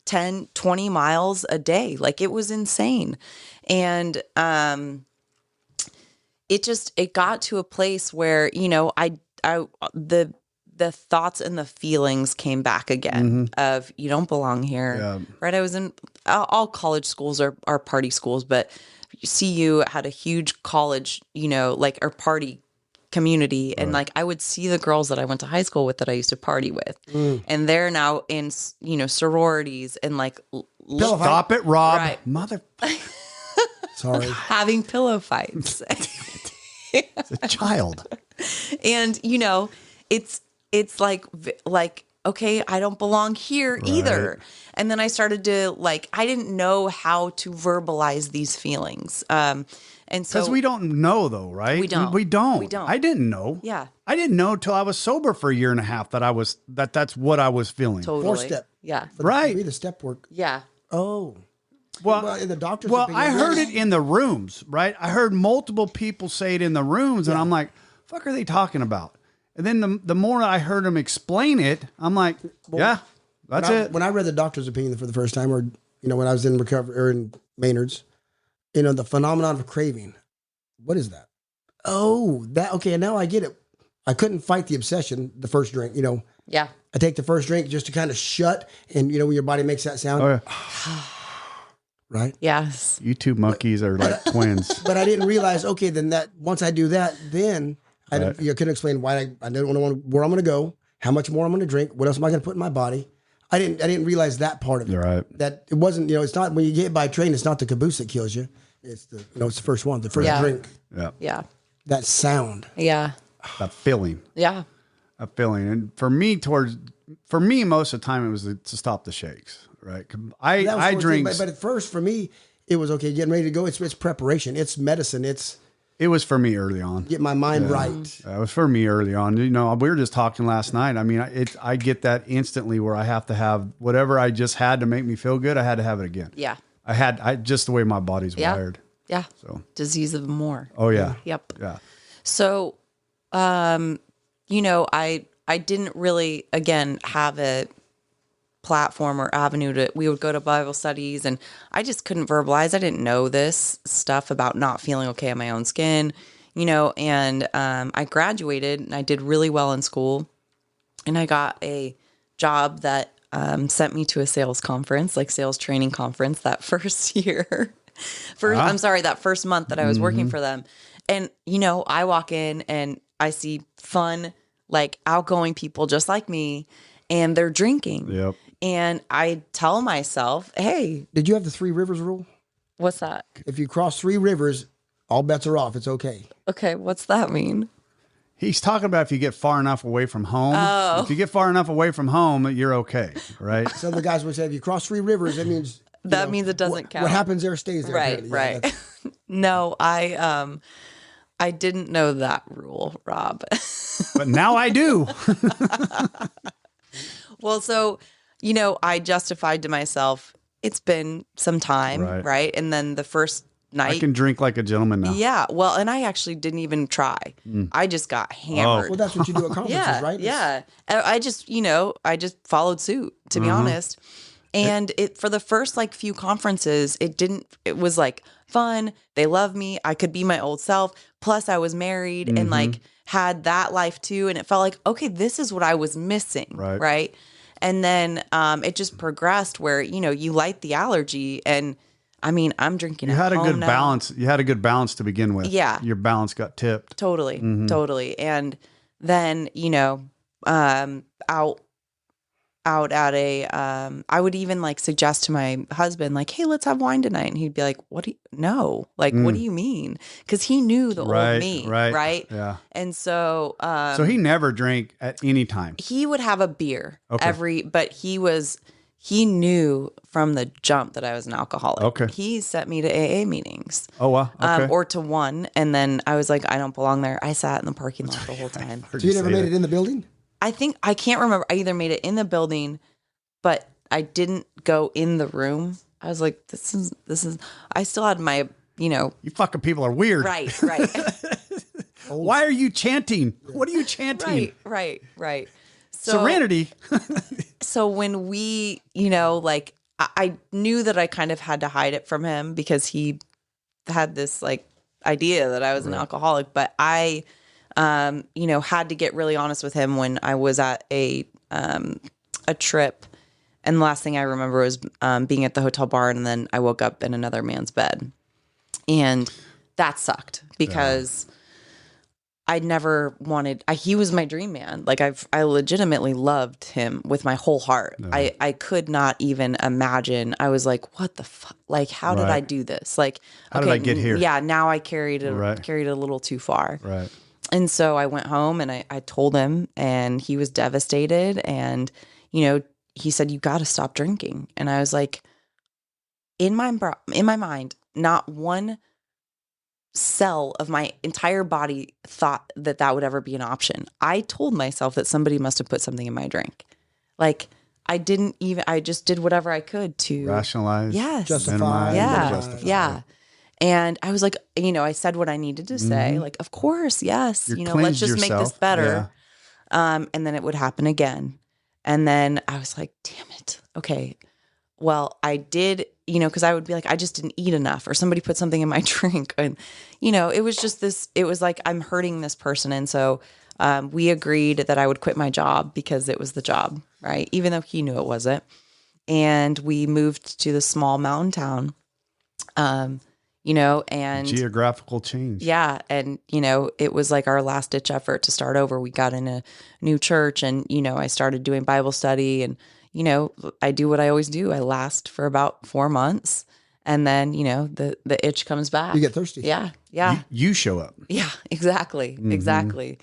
10, 20 miles a day. Like, it was insane. And it got to a place where, the thoughts and the feelings came back again of, you don't belong here. Right. I was in all college schools are party schools, but CU had a huge college, or party community. And like, I would see the girls that I went to high school with that I used to party with, and they're now in, sororities and like, stop it, Rob. Right. Mother. Sorry. Having pillow fights. It's a child. And, it's like, okay, I don't belong here either. And then I started to I didn't know how to verbalize these feelings. And so because we don't know though, right? We don't. We don't. We don't. I didn't know. Yeah. I didn't know till I was sober for a year and a half that's what I was feeling. Totally. 4-step. Yeah. Right. Be the step work. Yeah. Oh. Well, in the doctor's well, opinion, I heard it in the rooms, right? I heard multiple people say it in the rooms, and I'm like, fuck are they talking about? And then the more I heard them explain it, I'm like, that's it. When I read the doctor's opinion for the first time, or, when I was in recovery or in Maynard's, the phenomenon of craving. What is that? Oh, okay. And now I get it. I couldn't fight the obsession, the first drink, Yeah. I take the first drink just to kind of shut, and when your body makes that sound. Oh, yeah. Right? Yes. You two monkeys are like twins. But I didn't realize, okay, then once I do that, then I couldn't explain why I didn't know where I'm going to go, how much more I'm going to drink, what else am I going to put in my body. I didn't realize that part of it. Right. That it wasn't, it's not when you get by train, it's not the caboose that kills you. It's it's the first one, the first drink. Yeah. Yeah. That sound. Yeah. That feeling. Yeah. A feeling. And for me, most of the time, it was to stop the shakes. Right. I drink. But at first, for me, it was okay. Getting ready to go. It's preparation. It's medicine. It was for me early on. Get my mind right. It was for me early on. You know, we were just talking last night. I mean, I get that instantly where I have to have whatever I just had to make me feel good. I had to have it again. Yeah. I just the way my body's wired. Yeah. So disease of more. Oh yeah. Yep. Yeah. So, you know, I didn't really, again, have a platform or avenue we would go to Bible studies, and I just couldn't verbalize. I didn't know this stuff about not feeling okay in my own skin, you know, and I graduated and I did really well in school, and I got a job that sent me to a sales conference, like sales training conference that first year. That first month that I was working for them. And, you know, I walk in and I see fun, like outgoing people just like me, and they're drinking. Yep. And I tell myself, hey. Did you have the 3 rivers rule? What's that? If you cross 3 rivers, all bets are off. It's okay. Okay. What's that mean? He's talking about if you get far enough away from home. Oh. If you get far enough away from home, you're okay, right? Some of the guys would say, if you cross 3 rivers, that means... That means it doesn't count. What happens there stays there. Right, apparently. right. Yeah, no, I didn't know that rule, Rob. But now I do. Well, so, you know, I justified to myself, it's been some time, right? And then the first night. I can drink like a gentleman now. Yeah. Well, and I actually didn't even try. I just got hammered. Well, that's what you do at conferences, right? Yeah. I just, you know, I just followed suit, to be honest. And for the first like few conferences, it was like fun. They loved me. I could be my old self. Plus I was married and like had that life too. And it felt like, okay, this is what I was missing. Right. And then it just progressed where, you know, you light the allergy, and I mean, I'm drinking. You had a good now. balance. You had a good balance to begin with. Yeah. Your balance got tipped. Totally. And then, you know, out at a, I would even like suggest to my husband, like, hey, let's have wine tonight. And he'd be like, what do you mean? Cause he knew the old me. Right. Yeah. And so, so he never drank at any time. He would have a beer but he knew from the jump that I was an alcoholic. Okay. He sent me to AA meetings. Oh, wow. Okay. Or to one. And then I was like, I don't belong there. I sat in the parking lot the whole time. So you never made it in the building? I can't remember. I either made it in the building, but I didn't go in the room. I was like, this is, I still had my, you know. You fucking people are weird. Right. Why are you chanting? What are you chanting? Right. So, Serenity. So when we, you know, like I knew that I kind of had to hide it from him because he had this like idea that I was an alcoholic, but I, you know, had to get really honest with him when I was at a trip. And the last thing I remember was being at the hotel bar, and then I woke up in another man's bed. And that sucked because I never wanted, he was my dream man. Like I legitimately loved him with my whole heart. No. I could not even imagine. I was like, what the fuck? Like, how did I do this? Like, how did I get here? Yeah. Now I carried it a little too far. Right. And so I went home and I told him, and he was devastated. And, you know, he said, you got to stop drinking. And I was like, in my mind, not one cell of my entire body thought that would ever be an option. I told myself that somebody must have put something in my drink. Like I just did whatever I could to rationalize. Yes. Justify. Yeah. And I was like, you know, I said what I needed to say. Like, of course, yes. You know, let's just yourself. Make this better. Yeah. And then it would happen again. And then I was like, damn it. Okay. Well, I did, you know, because I would be like, I just didn't eat enough, or somebody put something in my drink. And, you know, it was just this, it was like, I'm hurting this person. And so we agreed that I would quit my job because it was the job, right? Even though he knew it wasn't. And we moved to the small mountain town, you know, and geographical change. Yeah. And, you know, it was like our last ditch effort to start over. We got in a new church, and, you know, I started doing Bible study, and, you know, I do what I always do. I last for about 4 months, and then, you know, the itch comes back. You get thirsty. Yeah. Yeah. You show up. Yeah, exactly. Mm-hmm. Exactly.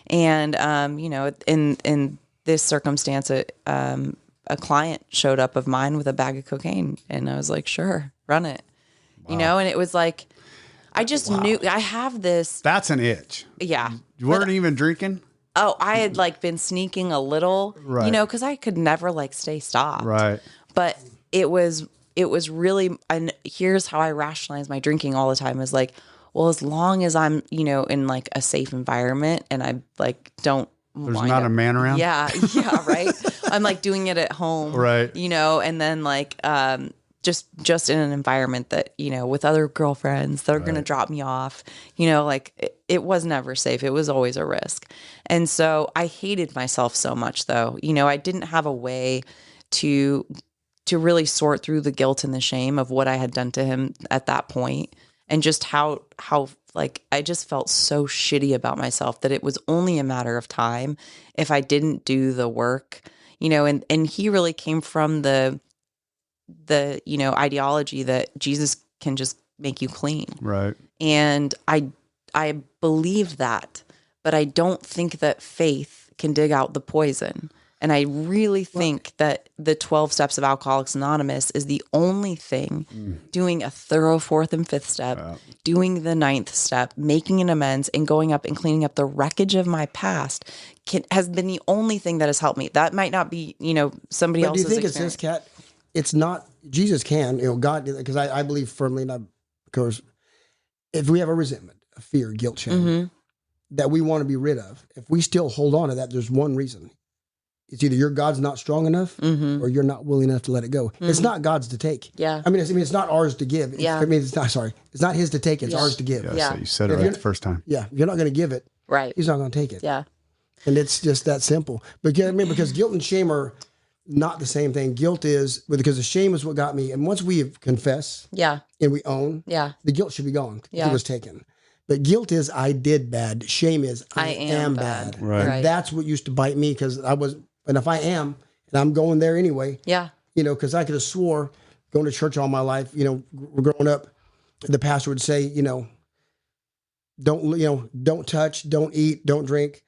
And, you know, in this circumstance, a client showed up of mine with a bag of cocaine, and I was like, sure, run it. you know, and it was like, I just knew I have this. That's an itch. Yeah. You weren't even drinking? Oh, I had like been sneaking a little, Right. you know, because I could never like stay stopped. Right. But it was really, and here's how I rationalize my drinking all the time is like, well, as long as I'm, you know, in like a safe environment and I like don't. There's not a man around? Yeah. Yeah. Right. I'm like doing it at home. Right. You know, and then like, just in an environment that, you know, with other girlfriends that are going to drop me off, you know, like it was never safe. It was always a risk. And so I hated myself so much though. You know, I didn't have a way to really sort through the guilt and the shame of what I had done to him at that point, and just how like I just felt so shitty about myself that it was only a matter of time if I didn't do the work, you know, and he really came from the, you know, ideology that Jesus can just make you clean. Right. And I believe that, but I don't think that faith can dig out the poison. And I really think that the 12 steps of Alcoholics Anonymous is the only thing doing a thorough 4th and 5th step, doing the 9th step, making an amends and going up and cleaning up the wreckage of my past has been the only thing that has helped me. That might not be, you know, somebody But else's do you think experience. it's this, Kat? It's not, Jesus can, you know, God, because I believe firmly, and of course, if we have a resentment, a fear, guilt, shame that we want to be rid of, if we still hold on to that, there's one reason. It's either your God's not strong enough or you're not willing enough to let it go. It's not God's to take. Yeah. I mean, it's not ours to give. Yeah. I mean, it's not his to take. It's ours to give. Yeah. So you said it right the first time. Yeah. If you're not going to give it, Right. he's not going to take it. Yeah. And it's just that simple. But I mean, because guilt and shame are not the same thing. Guilt is, because the shame is what got me. And once we confess Yeah. and we own, Yeah. the guilt should be gone. Yeah. It was taken. But guilt is, I did bad. Shame is, I am bad. Right. And Right. that's what used to bite me, because and if I am, and I'm going there anyway, Yeah. you know, because I could have swore going to church all my life, you know, growing up, the pastor would say, you know, don't touch, don't eat, don't drink.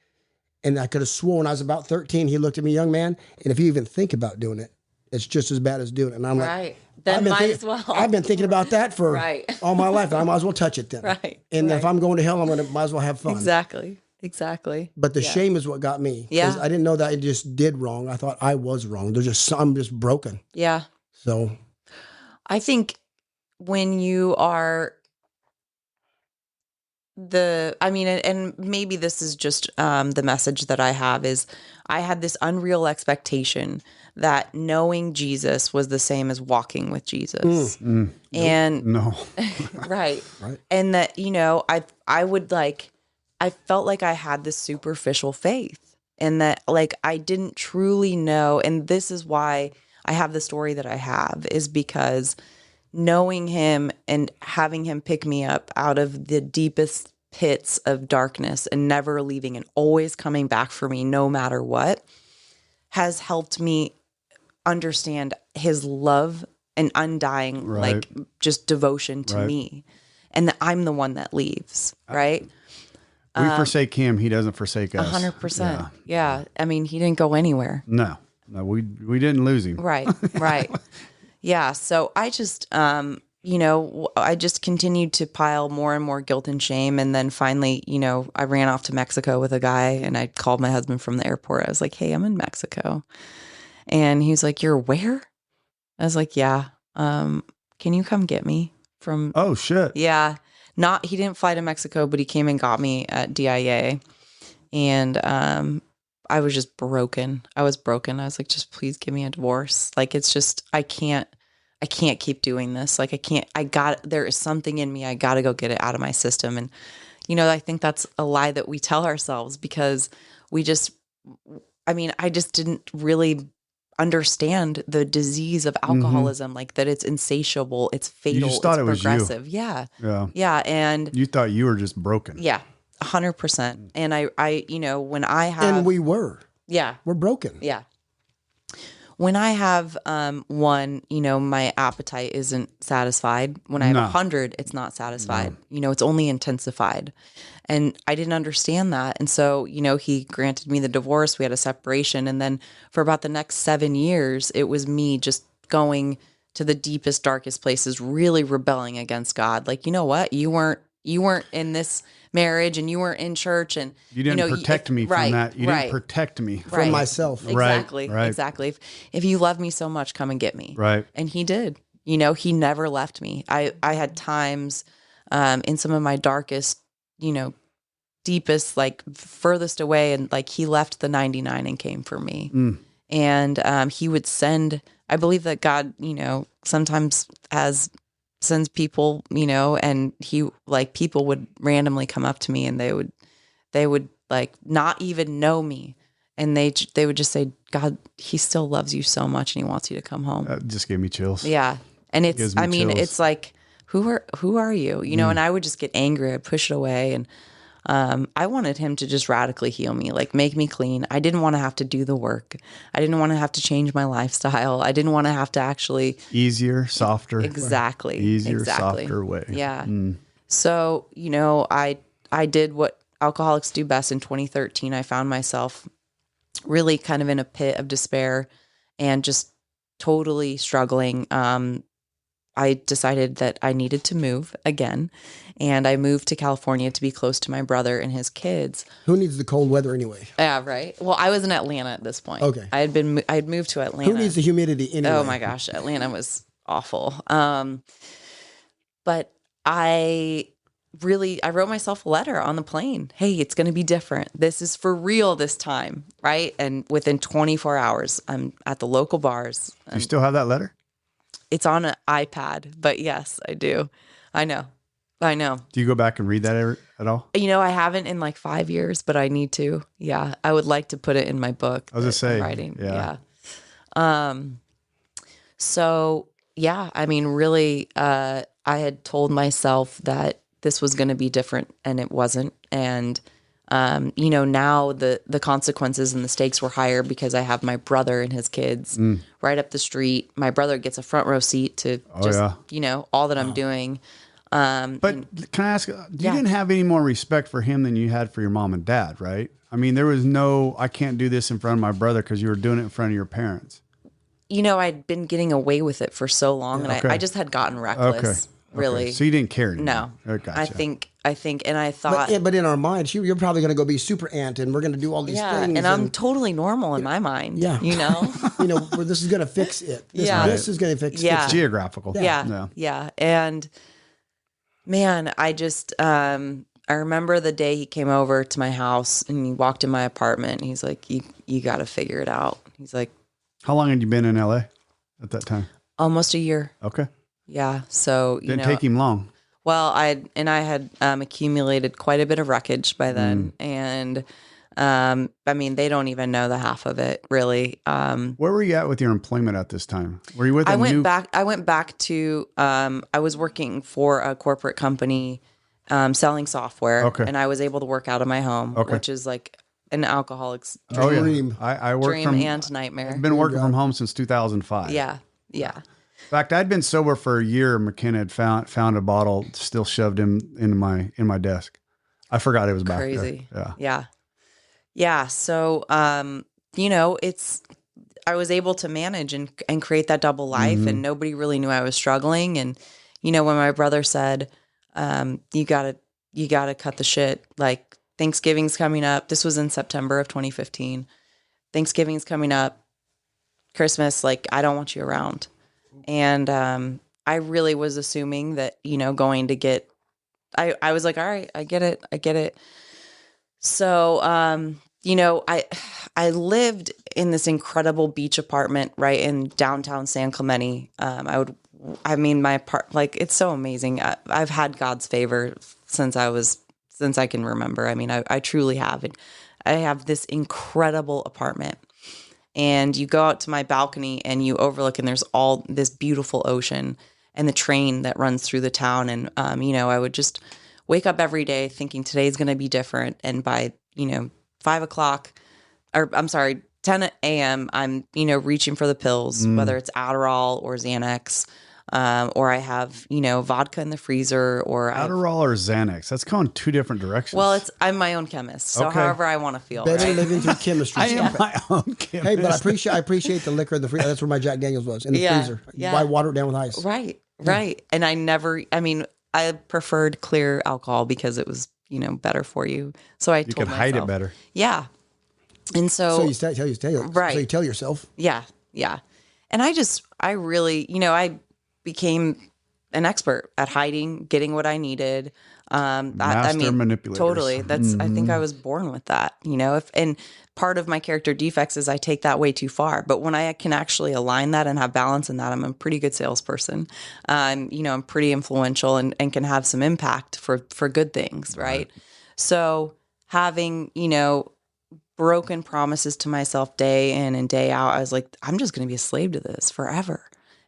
And I could have sworn when I was about 13, he looked at me, young man, and if you even think about doing it, it's just as bad as doing it. And I'm Right. like, Then might thinking, as well. I've been thinking about that for Right. all my life. I might as well touch it then. Right. And Right. if I'm going to hell, might as well have fun. Exactly. But the shame is what got me. 'Cause Yeah. I didn't know that I just did wrong. I thought I was wrong. I'm just broken. Yeah. So I think when you are and maybe this is just the message that I have is I had this unreal expectation that knowing Jesus was the same as walking with Jesus. And No. right. Right. And that, you know, I felt like I had this superficial faith, and that like I didn't truly know. And this is why I have the story that I have, is because knowing him and having him pick me up out of the deepest pits of darkness and never leaving and always coming back for me no matter what has helped me understand his love and undying, like just devotion to me, and that I'm the one that leaves. Right. We forsake him. He doesn't forsake us. 100%. Yeah. I mean, he didn't go anywhere. No, we didn't lose him. Right. Right. Yeah. So I just, you know, I just continued to pile more and more guilt and shame. And then finally, you know, I ran off to Mexico with a guy, and I called my husband from the airport. I was like, hey, I'm in Mexico. And he was like, you're where? I was like, yeah. Can you come get me from? Oh, shit. Yeah. He didn't fly to Mexico, but he came and got me at DIA. And I was just broken. I was broken. I was like, just please give me a divorce. Like, it's just, I can't keep doing this. Like, there is something in me. I got to go get it out of my system. And, you know, I think that's a lie that we tell ourselves, because I just didn't really understand the disease of alcoholism, like that it's insatiable, it's fatal, You just thought it's it was you. progressive. Yeah. Yeah. Yeah. And You thought you were just broken. yeah, 100%. And I, you know, when I have, and we're broken. yeah. When I have one, you know, my appetite isn't satisfied. When I have 100, it's not satisfied. You know, it's only intensified. And I didn't understand that. And so, you know, he granted me the divorce. We had a separation. And then for about the next 7 years, it was me just going to the deepest, darkest places, really rebelling against God. Like, you know what? You weren't in this marriage, and you weren't in church, and You didn't protect me from that. You didn't protect me from myself. Exactly. Right. Exactly. If you love me so much, come and get me. Right. And he did. You know, he never left me. I had times in some of my darkest, you know, deepest, like furthest away, and like he left the 99 and came for me. And he would send, I believe that God, you know, sometimes sends people, you know, and he, like, people would randomly come up to me, and they would like not even know me, and they would just say, God, he still loves you so much, and he wants you to come home. That just gave me chills. Yeah. And it's, Gives me I mean, chills. it's like, who are you? You know, and I would just get angry. I'd push it away. And I wanted him to just radically heal me, like make me clean. I didn't want to have to do the work. I didn't want to have to change my lifestyle. I didn't want to have to actually. Easier, softer. Exactly. Easier, exactly. softer way. Yeah. So, you know, I did what alcoholics do best in 2013. I found myself really kind of in a pit of despair and just totally struggling. I decided that I needed to move again, and I moved to California to be close to my brother and his kids. Who needs the cold weather anyway? Yeah, right. Well, I was in Atlanta at this point. Okay. I had moved to Atlanta. Who needs the humidity anyway? Oh my gosh, Atlanta was awful. But I wrote myself a letter on the plane. Hey, it's going to be different. This is for real this time, right? And within 24 hours, I'm at the local bars. Do you still have that letter? It's on an iPad, but yes, I do. I know. Do you go back and read that at all? You know, I haven't in like 5 years, but I need to. Yeah, I would like to put it in my book. I was just saying, writing. yeah. So yeah, I mean, really, I had told myself that this was going to be different, and it wasn't. And you know, now the consequences and the stakes were higher because I have my brother and his kids right up the street. My brother gets a front row seat to you know, all that I'm doing. But can I ask, you didn't have any more respect for him than you had for your mom and dad, right? I mean, there was no, I can't do this in front of my brother because you were doing it in front of your parents. You know, I'd been getting away with it for so long, and I just had gotten reckless. Really. Okay. So you didn't care anymore. No. Gotcha. I think, and I thought. But in our minds, you're probably going to go be super aunt, and we're going to do all these things. And I'm totally normal in my mind. Yeah. You know? You know, where this is going to fix it. This is going to fix it. Yeah. It's geographical. Yeah. And man, I just, I remember the day he came over to my house and he walked in my apartment, and he's like, you got to figure it out. He's like, how long had you been in LA at that time? Almost a year. Okay. Yeah. So, Didn't take him long. Well, I had accumulated quite a bit of wreckage by then. And, I mean, they don't even know the half of it, really. Where were you at with your employment at this time? Were you with I went back to, I was working for a corporate company, selling software. Okay. And I was able to work out of my home, which is like an alcoholic's dream. I work dream and nightmare. I've been working from home since 2005. Yeah. In fact, I'd been sober for a year. McKenna had found a bottle still shoved in my desk. I forgot it was back Crazy. there. Yeah. So, you know, I was able to manage and create that double life, and nobody really knew I was struggling. And, you know, when my brother said, you gotta cut the shit, like Thanksgiving's coming up. This was in September of 2015. Thanksgiving's coming up, Christmas, like, I don't want you around. And I really was assuming that, you know, going to get, I was like, all right, I get it. So, you know, I lived in this incredible beach apartment right in downtown San Clemente. It's so amazing. I've had God's favor since I can remember. I mean, I truly have. And I have this incredible apartment. And you go out to my balcony and you overlook, and there's all this beautiful ocean and the train that runs through the town. And, you know, I would just wake up every day thinking today's going to be different. And by, you know, 10 a.m., I'm, you know, reaching for the pills, whether it's Adderall or Xanax. or I have, vodka in the freezer, or Adderall or Xanax? That's going two different directions. well, I'm my own chemist. So Okay. however I want to feel. Better Right? living through chemistry. I am my own chemist. Hey, but I appreciate the liquor in the freezer. That's where my Jack Daniels was, in the freezer. Yeah. Why water it down with ice? Right. And I preferred clear alcohol because it was, better for you. So I You told can hide it myself- better. Yeah. And So you tell Right. So you tell yourself. Yeah. And I really, I became an expert at hiding, getting what I needed. Master manipulators. Totally. I think I was born with that, and part of my character defects is I take that way too far. But when I can actually align that and have balance in that, I'm a pretty good salesperson. I'm pretty influential and can have some impact for good things. Right. So having, broken promises to myself day in and day out, I was like, I'm just going to be a slave to this forever.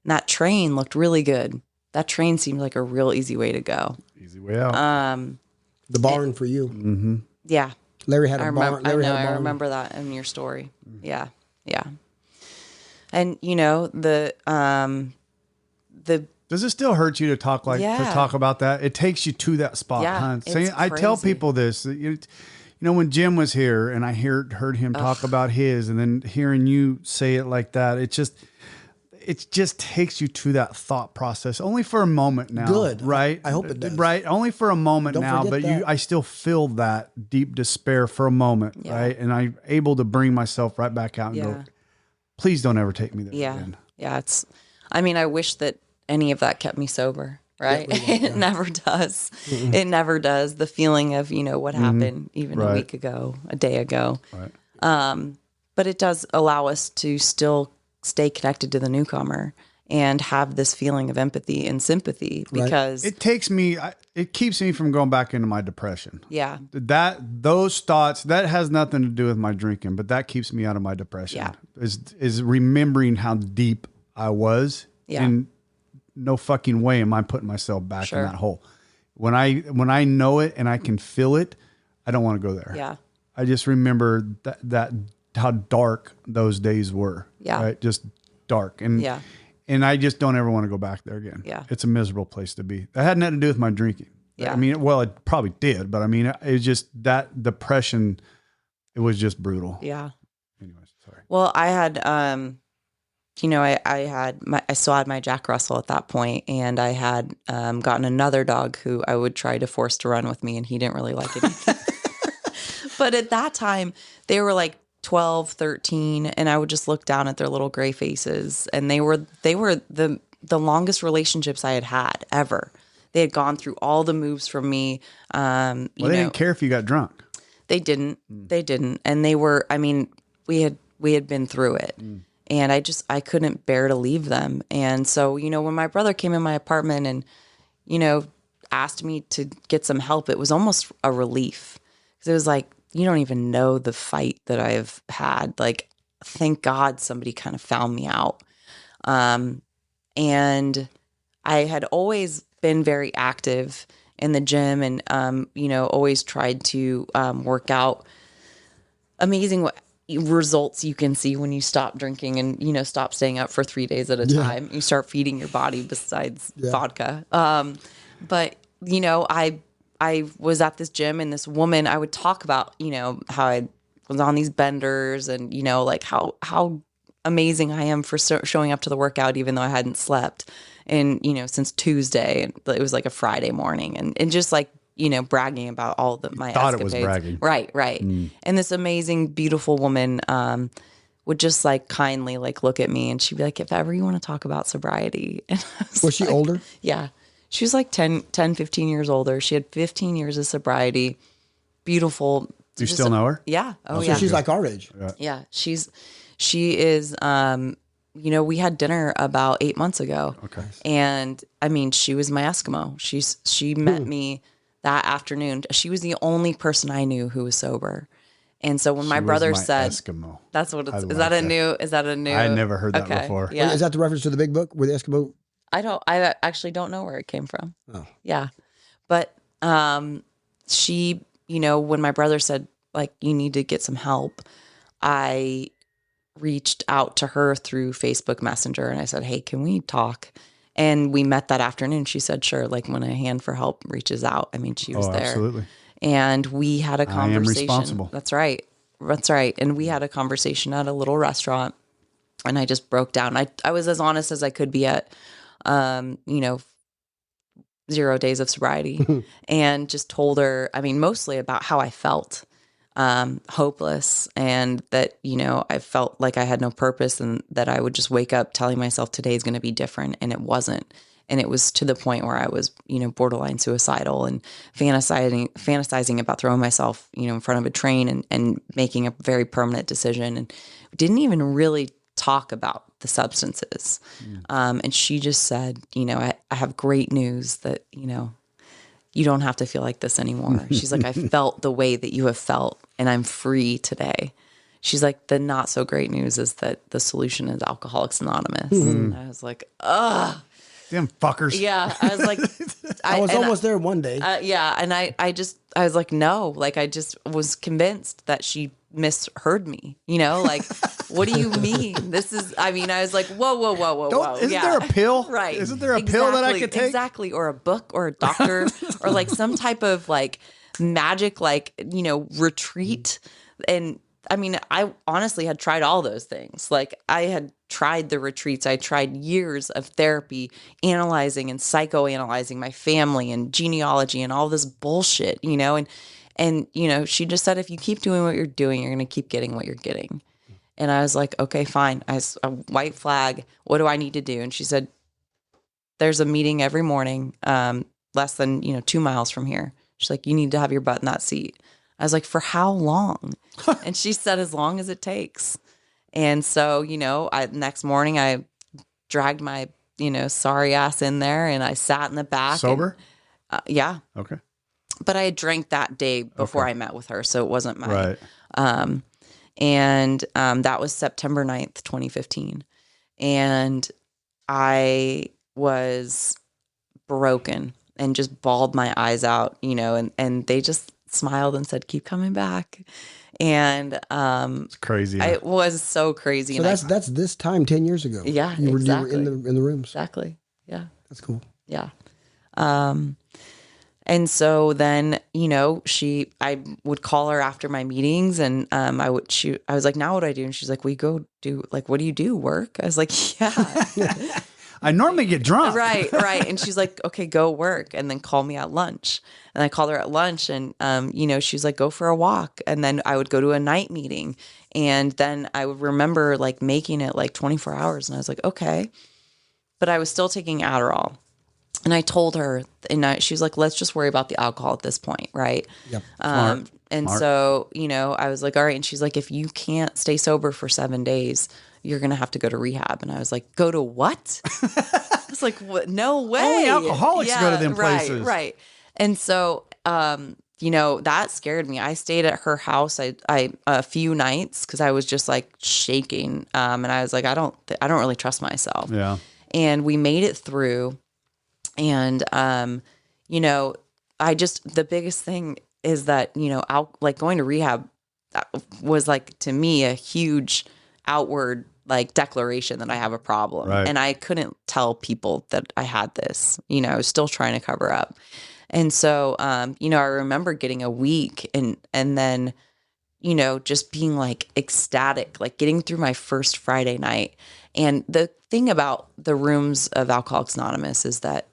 And that train looked really good. That train seemed like a real easy way to go. Easy way out. The barn for you. Yeah. Larry had a I barn. remember, Larry had a barn. I remember that in your story. Yeah. And the Does it still hurt you to talk Yeah. about that? It takes you to that spot, Yeah, huh? it's I tell crazy. people this. When Jim was here and I heard him talk about his, and then hearing you say it like that, it just takes you to that thought process. Only for a moment now. Good. Right? I hope it does. Right? Only for a moment Don't now, forget but that. I still feel that deep despair for a moment, Yeah. right? And I'm able to bring myself right back out and go, please don't ever take me there again. Yeah. I wish that any of that kept me sober. Right. It never does. It never does. The feeling of, what happened even a Right. week ago, a day ago. Right. But it does allow us to still stay connected to the newcomer and have this feeling of empathy and sympathy because It keeps me from going back into my depression. yeah, Those thoughts, that has nothing to do with my drinking, but that keeps me out of my depression. Yeah. Is remembering how deep I was. Yeah. And no fucking way am I putting myself back Sure. in that hole. When I know it and I can feel it, I don't want to go there. yeah, I just remember that how dark those days were. Yeah. Right? Just dark. And yeah, and I just don't ever want to go back there again. Yeah. It's a miserable place to be. That had nothing to do with my drinking. Yeah. I mean, it probably did, but it was just that depression. It was just brutal. yeah. Anyways, sorry. Well, I had, I still had my Jack Russell at that point, and I had gotten another dog who I would try to force to run with me, and he didn't really like it either. But at that time, they were like 12, 13, and I would just look down at their little gray faces, and they were the longest relationships I had ever. They had gone through all the moves from me. They didn't care if you got drunk. They didn't. They didn't. And they were, we had been through it. And I couldn't bear to leave them. And so, when my brother came in my apartment and, asked me to get some help, it was almost a relief. Because it was like, you don't even know the fight that I've had. Like, thank God somebody kind of found me out. And I had always been very active in the gym and, always tried to work out. Amazing what results you can see when you stop drinking and, stop staying up for 3 days at a time. You start feeding your body besides vodka. But, I was at this gym and this woman, I would talk about, how I was on these benders and, like how amazing I am for showing up to the workout, even though I hadn't slept. And, since Tuesday, and it was like a Friday morning and just like, bragging about all my Thought escapades. it was bragging. Right. And this amazing, beautiful woman would just like kindly like look at me and she'd be like, if ever you want to talk about sobriety. And Was she like, older? Yeah. She was like 10, 15 years older. She had 15 years of sobriety. Beautiful. Do you still know her? Yeah. Oh, So yeah. she's like our age. Yeah. She is, we had dinner about 8 months ago. Okay. And she was my Eskimo. She met me that afternoon. She was the only person I knew who was sober. And so when my brother said, Eskimo. that's what it's, I is like that a that. new, is that a new? I had never heard that before. Yeah. Is that the reference to the big book where the Eskimo? I actually don't know where it came from. Oh. Yeah. But, she, when my brother said like, you need to get some help, I reached out to her through Facebook Messenger and I said, hey, can we talk? And we met that afternoon. She said, sure, like when a hand for help reaches out. I mean, she was there. Absolutely. And we had a conversation. I am responsible. That's right. That's right. And we had a conversation at a little restaurant, and I just broke down. I was as honest as I could be at, 0 days of sobriety, and just told her, I mean, mostly about how I felt, hopeless, and that, I felt like I had no purpose, and that I would just wake up telling myself today is going to be different. And it wasn't. And it was to the point where I was, borderline suicidal and fantasizing about throwing myself, in front of a train and making a very permanent decision, and didn't even really talk about the substances. And she just said, I have great news that, you don't have to feel like this anymore. She's like, I felt the way that you have felt, and I'm free today. She's like, the not so great news is that the solution is Alcoholics Anonymous. And I was like, ugh. Damn fuckers. Yeah. I was like, I was almost there one day. Yeah. And I was like, no, like, I just was convinced that she misheard me, like, what do you mean? I was like, whoa. Isn't there a pill? Right. Isn't there a pill that I could take? Exactly. Or a book or a doctor or like some type of like magic, like, retreat. And I honestly had tried all those things. Like, I had tried the retreats. I tried years of therapy, analyzing and psychoanalyzing my family and genealogy and all this bullshit, and she just said, if you keep doing what you're doing, you're going to keep getting what you're getting. And I was like, okay, fine. A white flag. What do I need to do? And she said, there's a meeting every morning, less than, 2 miles from here. She's like, you need to have your butt in that seat. I was like, for how long? And she said, as long as it takes. And so, next morning I dragged my, sorry ass in there, and I sat in the back. Sober? And, yeah. Okay. But I had drank that day before I met with her. So it wasn't my, right. That was September 9th, 2015. And I was broken and just bawled my eyes out, and they just smiled and said, keep coming back. And it's crazy. It was so crazy. So that's this time 10 years ago. Yeah, you were exactly. in the rooms. Exactly. Yeah. That's cool. Yeah. And so then, I would call her after my meetings, and I was like, now what do I do? And she's like, we go do, like, what do you do? Work? I was like, yeah. I normally get drunk. Right. And she's like, okay, go work, and then call me at lunch. And I called her at lunch, and, she's like, go for a walk. And then I would go to a night meeting, and then I would remember like making it like 24 hours. And I was like, okay, but I was still taking Adderall. And I told her, and she was like, let's just worry about the alcohol at this point. Right. Yep. Smart. So, I was like, all right. And she's like, if you can't stay sober for 7 days, you're going to have to go to rehab. And I was like, go to what? I was like, what? No way. Only alcoholics go to them places. Right. And so, that scared me. I stayed at her house a few nights because I was just like shaking. And I was like, I don't really trust myself. Yeah. And we made it through. And, the biggest thing is that, like going to rehab was like, to me, a huge outward like declaration that I have a problem. Right. And I couldn't tell people that I had this, I was still trying to cover up. And so, I remember getting a week and then, just being like ecstatic, like getting through my first Friday night. And the thing about the rooms of Alcoholics Anonymous is that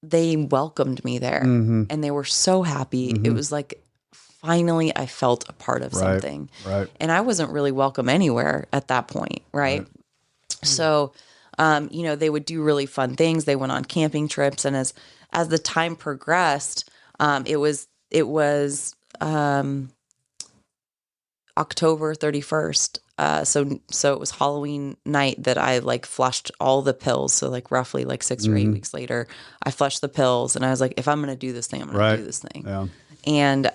they welcomed me there, and they were so happy. It was like, finally, I felt a part of something. Right. And I wasn't really welcome anywhere at that point. Right. So, they would do really fun things. They went on camping trips. And as the time progressed, it was October 31st. So it was Halloween night that I like flushed all the pills. So like roughly like 6 or 8 weeks later, I flushed the pills, and I was like, if I'm going to do this thing, I'm going to do this thing. Yeah. And,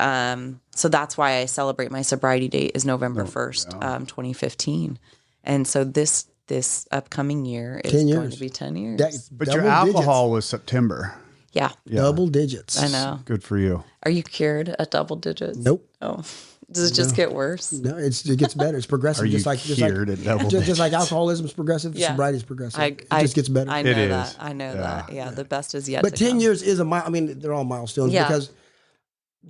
so that's why I celebrate my sobriety date is November 1st, 2015. And so this upcoming year is going to be 10 years. But your alcohol was September. Yeah. Double digits. I know. Good for you. Are you cured at double digits? Nope. Oh, Does it just get worse? No, it gets better. It's progressive. Are you just like cured at double just like alcoholism is progressive, Yeah. sobriety is progressive. It just gets better. I know It that. is. I know Yeah. that. Yeah, the best is yet But to 10 come. years is I mean, they're all milestones Yeah. because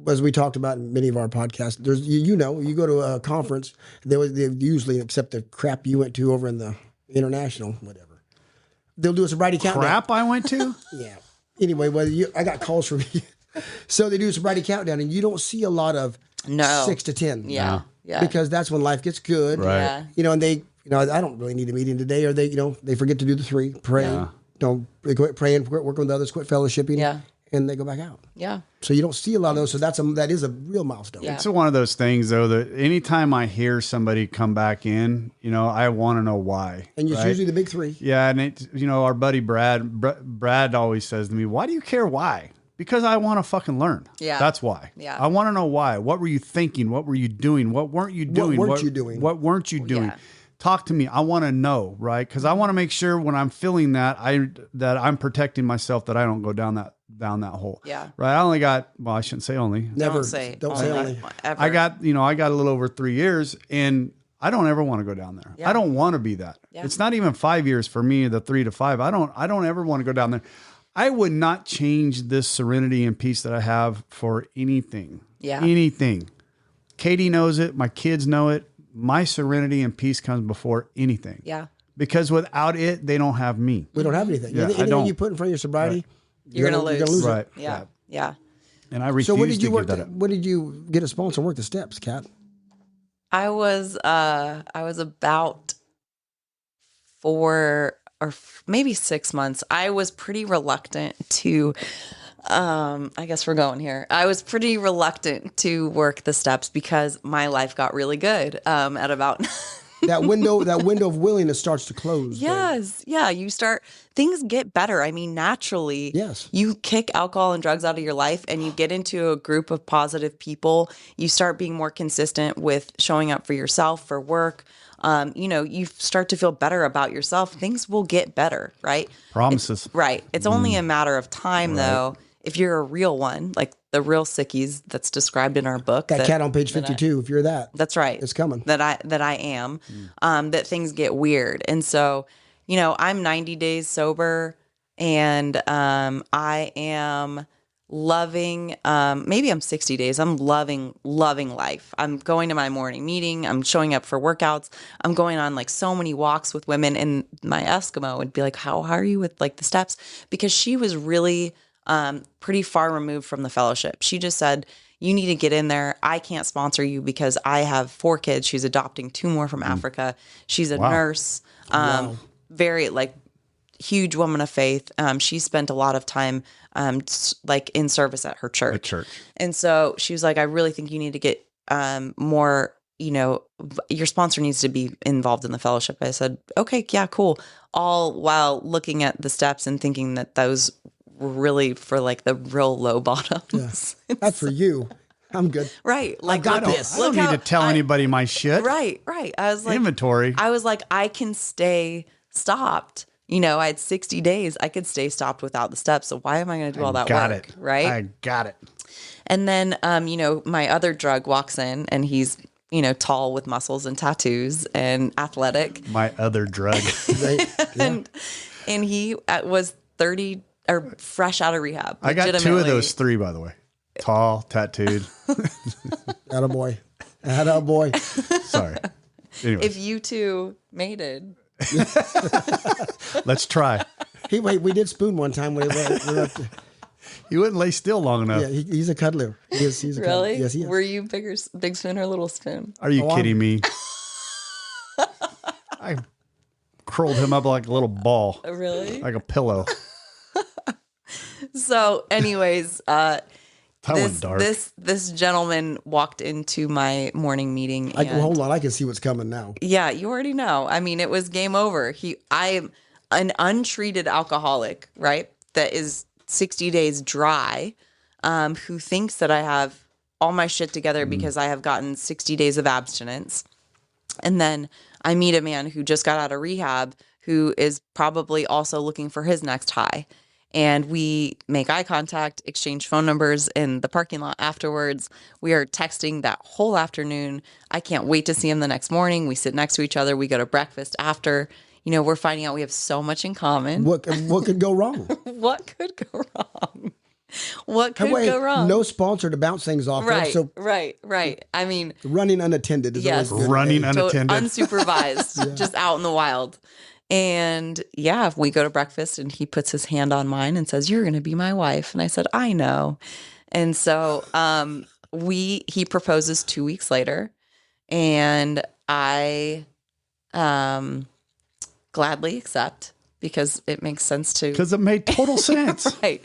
as we talked about in many of our podcasts, there's you go to a conference, they usually, except the crap you went to over in the international, whatever, they'll do a sobriety countdown. Crap I went to? Yeah. Anyway, I got calls from you. So they do a sobriety countdown, and you don't see a lot of No. 6 to 10. Yeah. No. Yeah. Because that's when life gets good. Right. Yeah. And they, I don't really need a meeting today, or they forget to do the 3, pray, they quit praying, quit working with others, quit fellowshipping, Yeah. and they go back out. Yeah. So you don't see a lot of those. So that is a real milestone. Yeah. It's one of those things, though, that anytime I hear somebody come back in, I want to know why. And it's right? usually the big 3. Yeah, and our buddy Brad always says to me, "Why do you care why?" Because I want to fucking learn. Yeah. That's why. Yeah. I want to know why. What were you thinking? What were you doing? What weren't you doing? What weren't you doing? What weren't you doing? Yeah. Talk to me. I want to know, right? Because I want to make sure when I'm feeling that I'm protecting myself, that I don't go down that hole. Yeah. Right. I only got, well, I shouldn't say only. Never. Don't say only. Ever. I got a little over 3 years, and I don't ever want to go down there. Yeah. I don't want to be that. Yeah. It's not even 5 years for me, the 3 to 5. I don't ever want to go down there. I would not change this serenity and peace that I have for anything. Yeah. Anything. Katie knows it. My kids know it. My serenity and peace comes before anything. Yeah. Because without it, they don't have me. We don't have anything. Yeah, Anything I don't. you put in front of your sobriety, You're gonna lose. Right. it. Yeah. Yeah. And I refuse So what did you to work? give that up. What did you get a sponsor? Work the steps, Kat. I was about 4 or maybe 6 months. I was pretty reluctant to I guess we're going here. I was pretty reluctant to work the steps because my life got really good at about That window of willingness starts to close. Yes. Yeah. Things get better. I mean, naturally, Yes. you kick alcohol and drugs out of your life and you get into a group of positive people. You start being more consistent with showing up for yourself, for work. You start to feel better about yourself. Things will get better, right? Promises. Right. It's only a matter of time, though. If you're a real one, like the real sickies that's described in our book. That cat on page 52. If you're that, That's right. it's coming. That I am, that things get weird. And so, I'm 90 days sober and I am loving, maybe I'm 60 days. I'm loving life. I'm going to my morning meeting. I'm showing up for workouts. I'm going on like so many walks with women. And my Eskimo would be like, how are you with like the steps? Because she was really pretty far removed from the fellowship. She just said, you need to get in there. I can't sponsor you because I have 4 kids. She's adopting 2 more from Africa. She's a nurse, very like huge woman of faith. She spent a lot of time like in service at her church. At church. And so she was like, I really think you need to get more, your sponsor needs to be involved in the fellowship. I said, okay, yeah, cool. All while looking at the steps and thinking that those really for like the real low bottoms. Yeah. That's for you. I'm good. Right. Like, got look- this. I don't look need how to tell anybody my shit. Right. I was like, Inventory. I was like, I can stay stopped. I had 60 days. I could stay stopped without the steps. So why am I going to do all that got work? it. Right. I got it. And then, my other drug walks in and he's, tall with muscles and tattoos and athletic. My other drug. Right? Yeah. And he was 30 or fresh out of rehab. I got 2 of legitimately. those 3, by the way. Tall, tattooed. Attaboy. Attaboy. Sorry. Anyway, If you two mated. let's try. We did spoon one time when we were up to, You wouldn't lay still long enough. yeah, he's a cuddler. He's a cuddler. Really? Yes, he is. Were you big spoon or little spoon? Are you Oh, kidding me? I curled him up like a little ball, Really? like a pillow. So, anyways, That went dark. this gentleman walked into my morning meeting. And, Hold on, I can see what's coming now. yeah, you already know. I mean, it was game over. I'm an untreated alcoholic, right? That is 60 days dry, who thinks that I have all my shit together because I have gotten 60 days of abstinence. And then I meet a man who just got out of rehab who is probably also looking for his next high. And we make eye contact, exchange phone numbers in the parking lot afterwards. We are texting that whole afternoon. I can't wait to see him the next morning. We sit next to each other. We go to breakfast after. You know, we're finding out we have so much in common. What could go wrong? What could go wrong? What could Wait, go wrong? no sponsor to bounce things off Right, of. So right. I mean, running unattended is Yes. always good. Running Hey, unattended. unsupervised, just out in the wild. And yeah, we go to breakfast and he puts his hand on mine and says, "You're going to be my wife." And I said, "I know." And so he proposes 2 weeks later, and I gladly accept because it makes sense to. Because it made total sense. Right.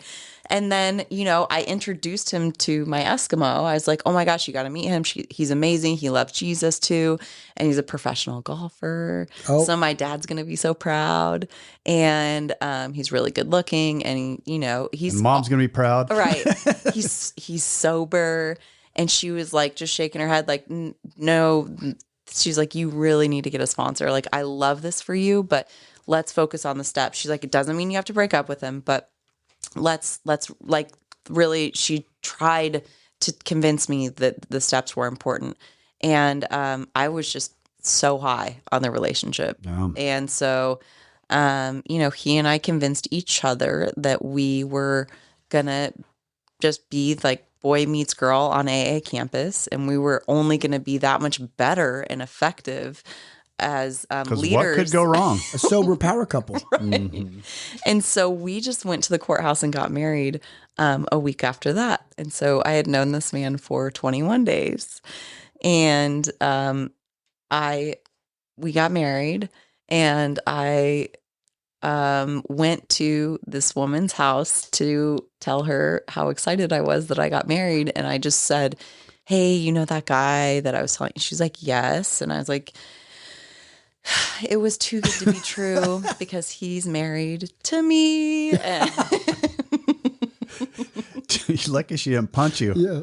And then, you know, I introduced him to my Eskimo. I was like, "Oh my gosh, you got to meet him. He's amazing. He loves Jesus too. And he's a professional golfer. Oh. So my dad's going to be so proud. And he's really good looking. And, you know, he's And mom's going to be proud. right. He's sober." And she was like, just shaking her head, like, "No." She's like, "You really need to get a sponsor. Like, I love this for you, but let's focus on the steps." She's like, "It doesn't mean you have to break up with him, but let's like really." She tried to convince me that the steps were important. And I was just so high on the relationship. Yeah. And so, you know, he and I convinced each other that we were going to just be like boy meets girl on AA campus. And we were only going to be that much better and effective as Because leaders. what could go wrong? a sober power couple. Mhm. And so we just went to the courthouse and got married a week after that. And so I had known this man for 21 days. And we got married, and I went to this woman's house to tell her how excited I was that I got married. And I just said, "Hey, you know that guy that I was telling you?" She's like, "Yes." And I was like, "It was too good to be true because he's married to me." And Lucky she didn't punch you. Yeah.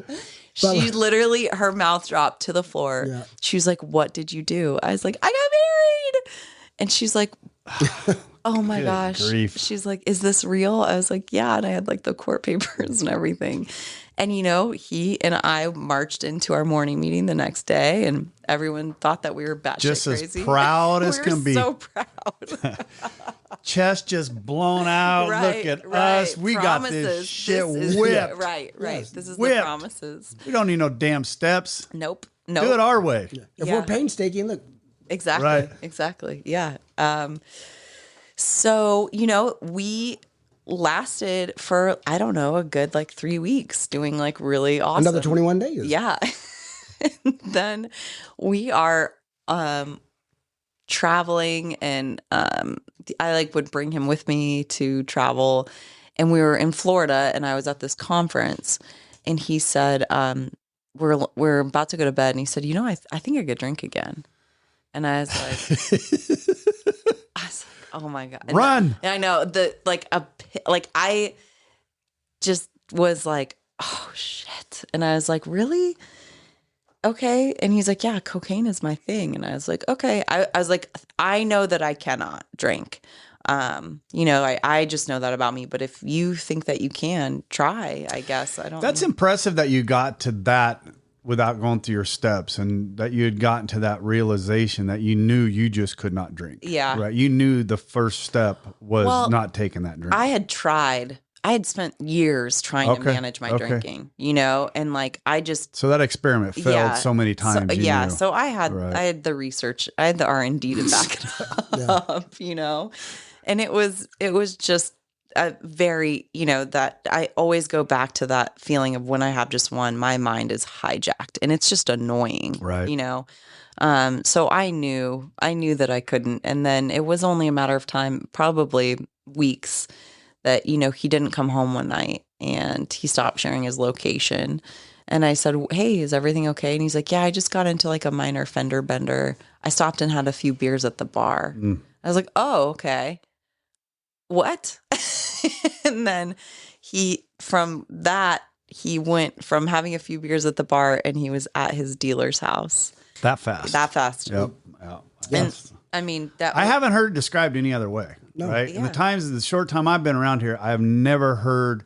she literally, her mouth dropped to the floor. Yeah. She was like, "What did you do?" I was like, "I got married." And she's like, "Oh my Good gosh." grief. She's like, "Is this real?" I was like, "Yeah." And I had like the court papers and everything. And, you know, he and I marched into our morning meeting the next day, and everyone thought that we were batshit Just crazy. as proud as We were can be. so proud. Chest just blown out. Look at us. We got this Promises. shit This is- whipped. Right. Yes, This is whipped. the promises. We don't need no damn steps. Nope. Do it our way. If Yeah. we're painstaking, look, Exactly. Right. Exactly. Yeah. So, you know, we lasted for, I don't know, a good like 3 weeks doing like really awesome. another 21 days. Yeah. And then we are traveling, and I like would bring him with me to travel. And we were in Florida, and I was at this conference, and he said, we're about to go to bed, and he said, "You know, I think I could drink again." And I was like, "Oh my God." And Run. I know I just was like, "Oh shit." And I was like, "Really? Okay." And he's like, "Yeah, cocaine is my thing." And I was like, "Okay." I was like, "I know that I cannot drink. You know, I just know that about me. But if you think that you can, try, I guess." I don't That's know. impressive that you got to that without going through your steps, and that you had gotten to that realization that you knew you just could not drink. Yeah. Right. You knew the first step was Well, not taking that drink. I had tried. I had spent years trying to Okay, manage my okay. drinking, you know, and like I just so that experiment failed Yeah. so many times. you knew. So I had Right. I had the research, I had the R&D to back it up, you know, and it was just a very, you know, that I always go back to that feeling of when I have just one, my mind is hijacked, and it's just annoying, Right. you know. So I knew that I couldn't, and then it was only a matter of time, probably weeks, that, you know, he didn't come home one night and he stopped sharing his location. And I said, "Hey, is everything okay?" And he's like, "Yeah, I just got into like a minor fender bender. I stopped and had a few beers at the bar." I was like, "Oh, okay. What?" And then from that, he went from having a few beers at the bar, and he was at his dealer's house that fast. that fast. Yep. Yeah. And I mean, that I haven't heard it described any other way. No. Right. In Yeah. the short time I've been around here, I have never heard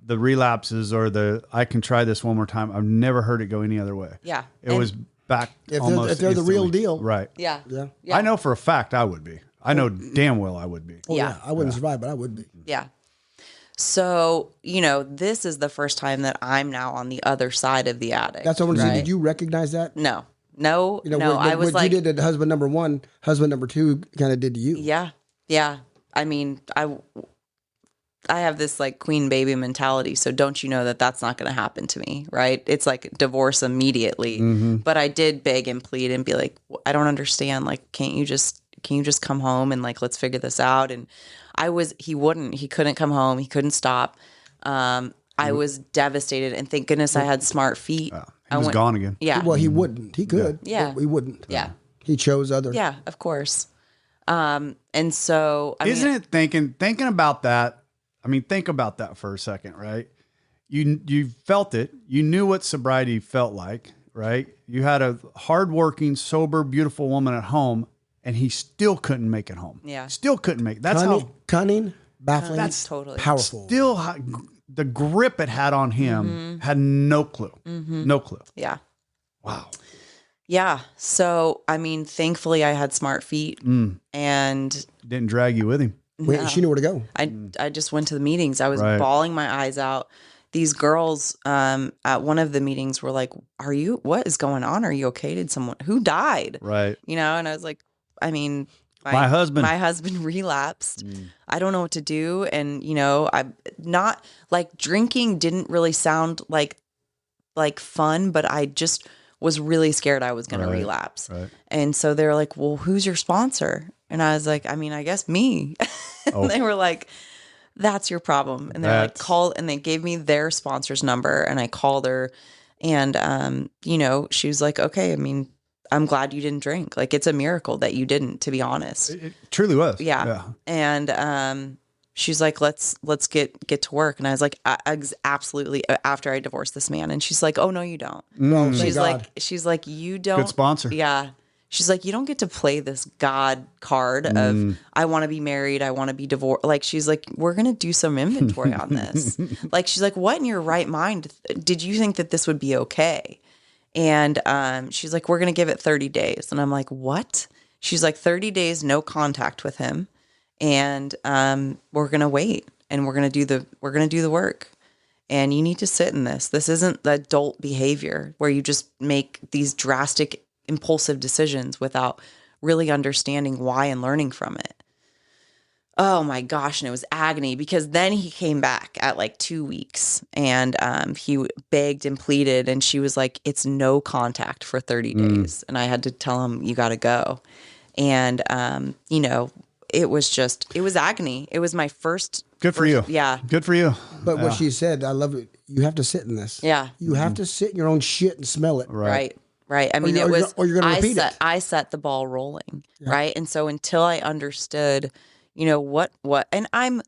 the relapses or I can try this one more time. I've never heard it go any other way. Yeah. It was back. If they're the real instantly. deal. Right. Yeah. Yeah. Yeah. I know for a fact I would be. I know damn well I would be. Oh, Yeah. I wouldn't survive, but I would be. Yeah. So, this is the first time that I'm now on the other side of the addict. That's what I'm saying. right? Did you recognize that? No. What I was you like, did to husband number one, husband number two kind of did to you. yeah. Yeah. I mean, I have this like queen baby mentality. So don't you know that that's not going to happen to me, right? It's like divorce immediately. But I did beg and plead and be like, I don't understand. Like, can you just come home and like, let's figure this out? And he couldn't come home. He couldn't stop. I was devastated, and thank goodness I had smart feet. He was gone again. Yeah. Well, he wouldn't. He could. Yeah. But he wouldn't. Yeah. He chose other. Yeah, of course. And so, Isn't it thinking about that? I mean, think about that for a second, right? You felt it. You knew what sobriety felt like, right? You had a hardworking, sober, beautiful woman at home, and he still couldn't make it home. Yeah. Still couldn't make it. That's Cunning, baffling, That's totally powerful. still the grip it had on him had no clue. No clue. yeah. Wow. Yeah. So, I mean, thankfully I had smart feet and Didn't drag you with him. She knew where to go. I just went to the meetings. I was Right. bawling my eyes out. These girls at one of the meetings were like, what is going on? Are you okay? Who died? Right. And I was like, I mean, My husband. my husband relapsed. I don't know what to do. And, I'm not like drinking didn't really sound like fun, but I just was really scared I was going to relapse. Right. And so they were like, well, who's your sponsor? And I was like, I mean, I guess me. And they were like, that's your problem. And they're like, call, and they gave me their sponsor's number, and I called her, and, she was like, okay, I mean, I'm glad you didn't drink. Like, it's a miracle that you didn't, to be honest. It truly was. Yeah. And, she's like, let's get to work. And I was like, absolutely. After I divorced this man. And she's like, oh no, you don't. No, She's like, you don't. Good sponsor. Yeah. She's like, you don't get to play this God card of, I want to be married. I want to be divorced. Like, she's like, we're going to do some inventory on this. Like, she's like, what in your right mind did you think that this would be okay? And she's like, we're going to give it 30 days. And I'm like, what? She's like, 30 days, no contact with him. And we're going to wait, and we're going to do the work. And you need to sit in this. This isn't the adult behavior where you just make these drastic, impulsive decisions without really understanding why and learning from it. Oh my gosh. And it was agony, because then he came back at like 2 weeks, and he begged and pleaded, and she was like, it's no contact for 30 days. And I had to tell him, you got to go. And, it was agony. It was my first. Good for you. Yeah. Good for you. But what she said, I love it. You have to sit in this. Yeah. You have to sit in your own shit and smell it. Right. I mean, you're gonna repeat it. I set the ball rolling. Yeah. Right. And so until I understood, what, and I'm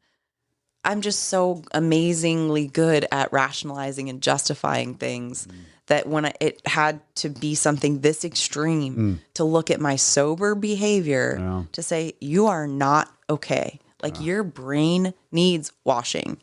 just so amazingly good at rationalizing and justifying things that when it had to be something this extreme to look at my sober behavior to say, you are not okay. Like, your brain needs washing,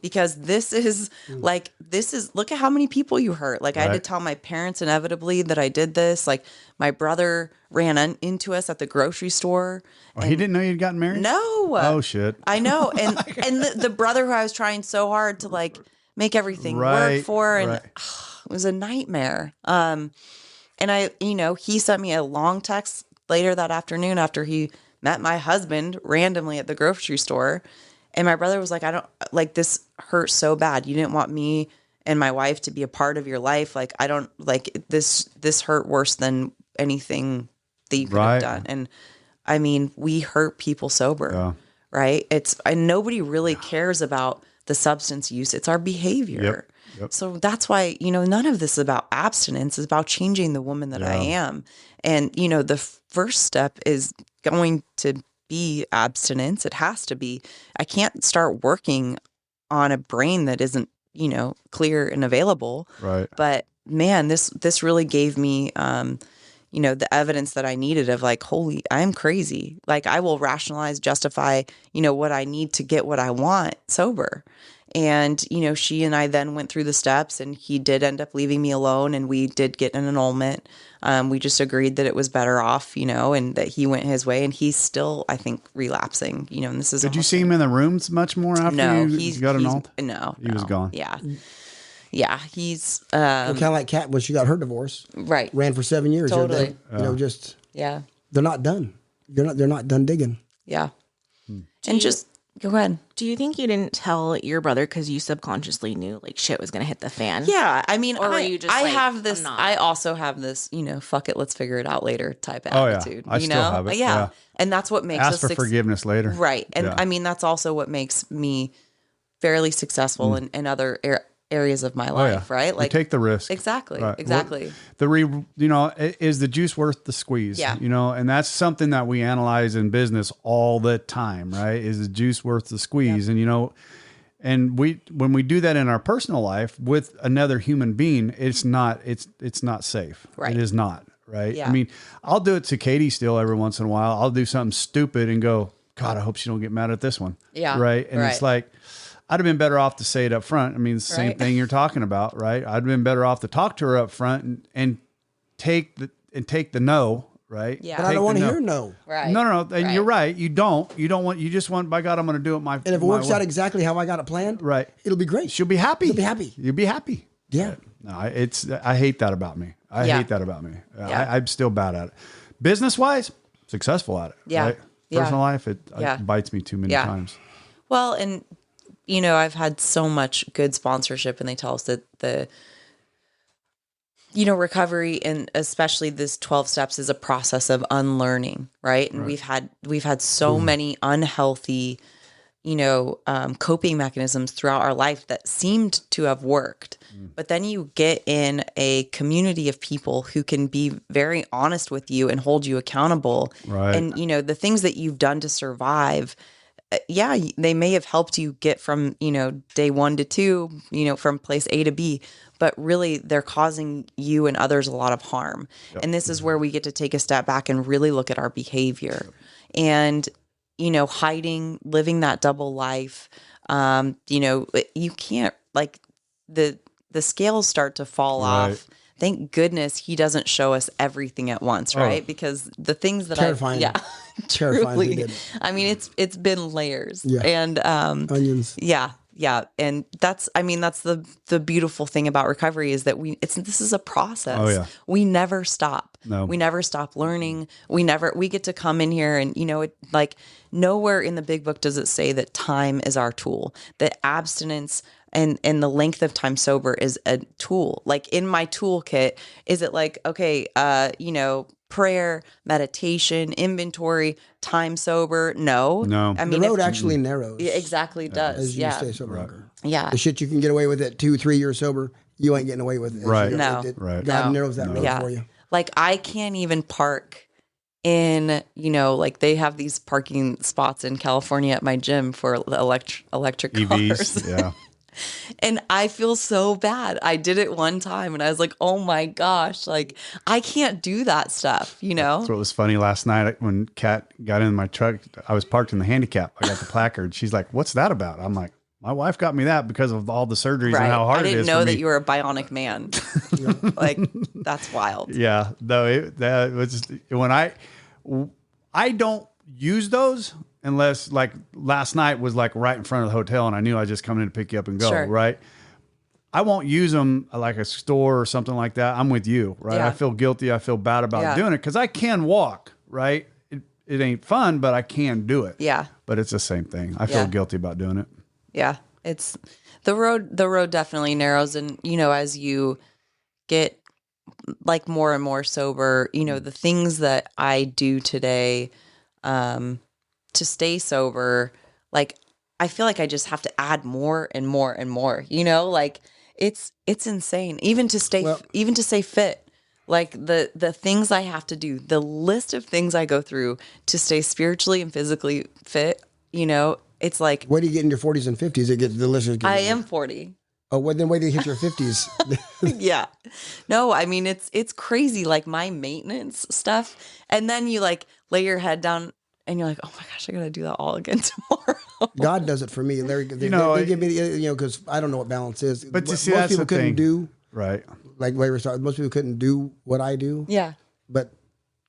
because this is look at how many people you hurt. Like, I had to tell my parents inevitably that I did this. Like, my brother ran into us at the grocery store. Oh, he didn't know you'd gotten married? No. Oh shit. I know. And the brother who I was trying so hard to like make everything work for, and it was a nightmare. And he sent me a long text later that afternoon after he met my husband randomly at the grocery store. And my brother was like, I don't like, this hurt so bad. You didn't want me and my wife to be a part of your life. Like, I don't like this hurt worse than anything that you could have done. And I mean, we hurt people sober, right? And nobody really cares about the substance use. It's our behavior. Yep. So that's why, none of this is about abstinence. It's about changing the woman that I am. And, the first step is going to be abstinence. It has to be. I can't start working on a brain that isn't, clear and available. Right. But man, this really gave me, the evidence that I needed of like, holy, I'm crazy. Like I will rationalize, justify, what I need to get what I want sober. And, she and I then went through the steps, and he did end up leaving me alone, and we did get an annulment. We just agreed that it was better off, and that he went his way, and he's still, I think, relapsing, and this is. Did you see him in the rooms much more after you got annulled? No. He was gone. Yeah. Yeah. He's, Well, kind of like Kat when she got her divorce. right. Ran for 7 years. Totally. Just, Yeah. they're not done. They're not done digging. Yeah. And just go ahead. Do you think you didn't tell your brother because you subconsciously knew like shit was going to hit the fan? Yeah. I mean, Or were you just I like, have this, I'm not? I also have this, fuck it, let's figure it out later type of Oh, yeah. attitude. I still have it. Yeah. And that's what makes Ask us for forgiveness later. Right. And Yeah. I mean, that's also what makes me fairly successful in other areas of my life, right? Like take the risk. Exactly. Right. Exactly. Is the juice worth the squeeze? Yeah. And that's something that we analyze in business all the time, right? Is the juice worth the squeeze? Yep. And when we do that in our personal life with another human being, it's not safe. Right. It is not, right? Yeah. I mean, I'll do it to Katie still every once in a while. I'll do something stupid and go, God, I hope she don't get mad at this one. Yeah. Right. And it's like, I'd have been better off to say it up front. I mean, it's the same Right. thing you're talking about, right? I'd have been better off to talk to her up front and take the no, right? Yeah. But I don't want to hear no. Right. No. And Right. you're right. You just want, by God, I'm going to do it my And if it my works way. out exactly how I got it planned, Right. it'll be great. She'll be happy. You'll be happy. You'll be happy. Yeah. No, I hate that about me. I Yeah. hate that about me. Yeah. I'm still bad at it. Business wise, successful at it. Yeah. Right? Yeah. Personal life, it Yeah. bites me too many Yeah. times. Well, and I've had so much good sponsorship, and they tell us that the recovery, and especially this 12 steps, is a process of unlearning, right? And we've had so many unhealthy, coping mechanisms throughout our life that seemed to have worked. But then you get in a community of people who can be very honest with you and hold you accountable. Right. And, the things that you've done to survive, they may have helped you get from, day 1 to 2, from place A to B, but really they're causing you and others a lot of harm. Yep. And this is where we get to take a step back and really look at our behavior. Yep. And, hiding, living that double life, you can't, like, the scales start to fall off. Thank goodness he doesn't show us everything at once, right? Because the things that terrifying. Terrifying. Truly, I mean, it's been layers, Yeah. and Onions. Yeah, and that's the beautiful thing about recovery is that this is a process. Oh, yeah. We never stop. No. We never stop learning. We get to come in here and nowhere in the big book does it say that time is our tool, that abstinence and the length of time sober is a tool. Like in my toolkit, is it like, okay, prayer, meditation, inventory, time sober? No. I mean, the road actually narrows. It exactly does. As you Yeah. stay sober longer. Yeah. The shit you can get away with at 2-3 years sober, you ain't getting away with it. Right. No. Right. God narrows that road for you. Like I can't even park in, like they have these parking spots in California at my gym for electric cars. EVs. Yeah. And I feel so bad. I did it one time and I was like, oh my gosh, like I can't do that stuff, That's what was funny last night when Kat got in my truck. I was parked in the handicap. I got the placard. She's like, what's that about? I'm like, my wife got me that because of all the surgeries and how hard it is. I didn't know for that me. you were a bionic man. Like that's wild. Yeah. No, that was when I don't use those unless like last night was like right in front of the hotel and I knew I was just coming in to pick you up and go. Sure. Right. I won't use them like a store or something like that. I'm with you. Right. Yeah. I feel guilty. I feel bad about Yeah. doing it because I can walk. Right. It ain't fun, but I can do it. Yeah. But it's the same thing. I feel Yeah. guilty about doing it. Yeah. It's the road definitely narrows. And, as you get like more and more sober, the things that I do today, to stay sober, like I feel like I just have to add more and more and more, like it's insane. Even to stay fit. Like the things I have to do, the list of things I go through to stay spiritually and physically fit, it's like What do you get in your 40s and 50s? It gets delicious. I am 40. Oh, well, then wait till you hit your 50s. Yeah. No, I mean, it's crazy. Like my maintenance stuff. And then you like lay your head down and you're like, oh my gosh, I got to do that all again tomorrow. God does it for me. Larry, they give me, because I don't know what balance is. But you see, most that's people the couldn't thing. do, Right. like Larry started, most people couldn't do what I do. Yeah. But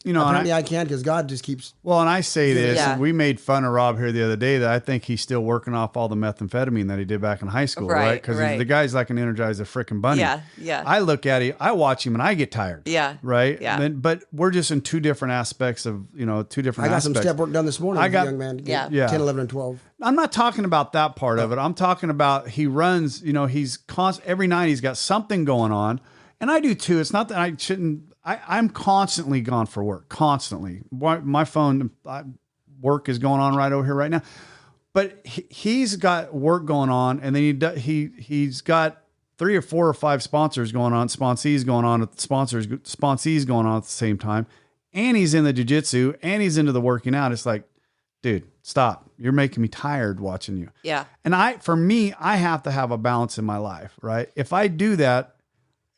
You know, and apparently I can because God just keeps. well, and I say this, Yeah. and we made fun of Rob here the other day that I think he's still working off all the methamphetamine that he did back in high school, right? Right, Because right. the guy's like an energizer freaking bunny. Yeah, yeah. I look at him, I watch him, and I get tired. Yeah. Right. Yeah. But we're just in two different aspects of, two different. I got some aspects. step work done this morning. I With got- a young man. Yeah. 10, 11, and 12. I'm not talking about that part of it. I'm talking about he runs, he's every night he's got something going on. And I do too. It's not that I shouldn't, I'm constantly gone for work, constantly. My phone, work is going on right over here right now. But he's got work going on, and then he's got 3 or 4 or 5 sponsors going on, sponsees going on at the same time. And he's in the jiu-jitsu, and he's into the working out. It's like, dude, stop. You're making me tired watching you. Yeah. And for me, I have to have a balance in my life, right? If I do that,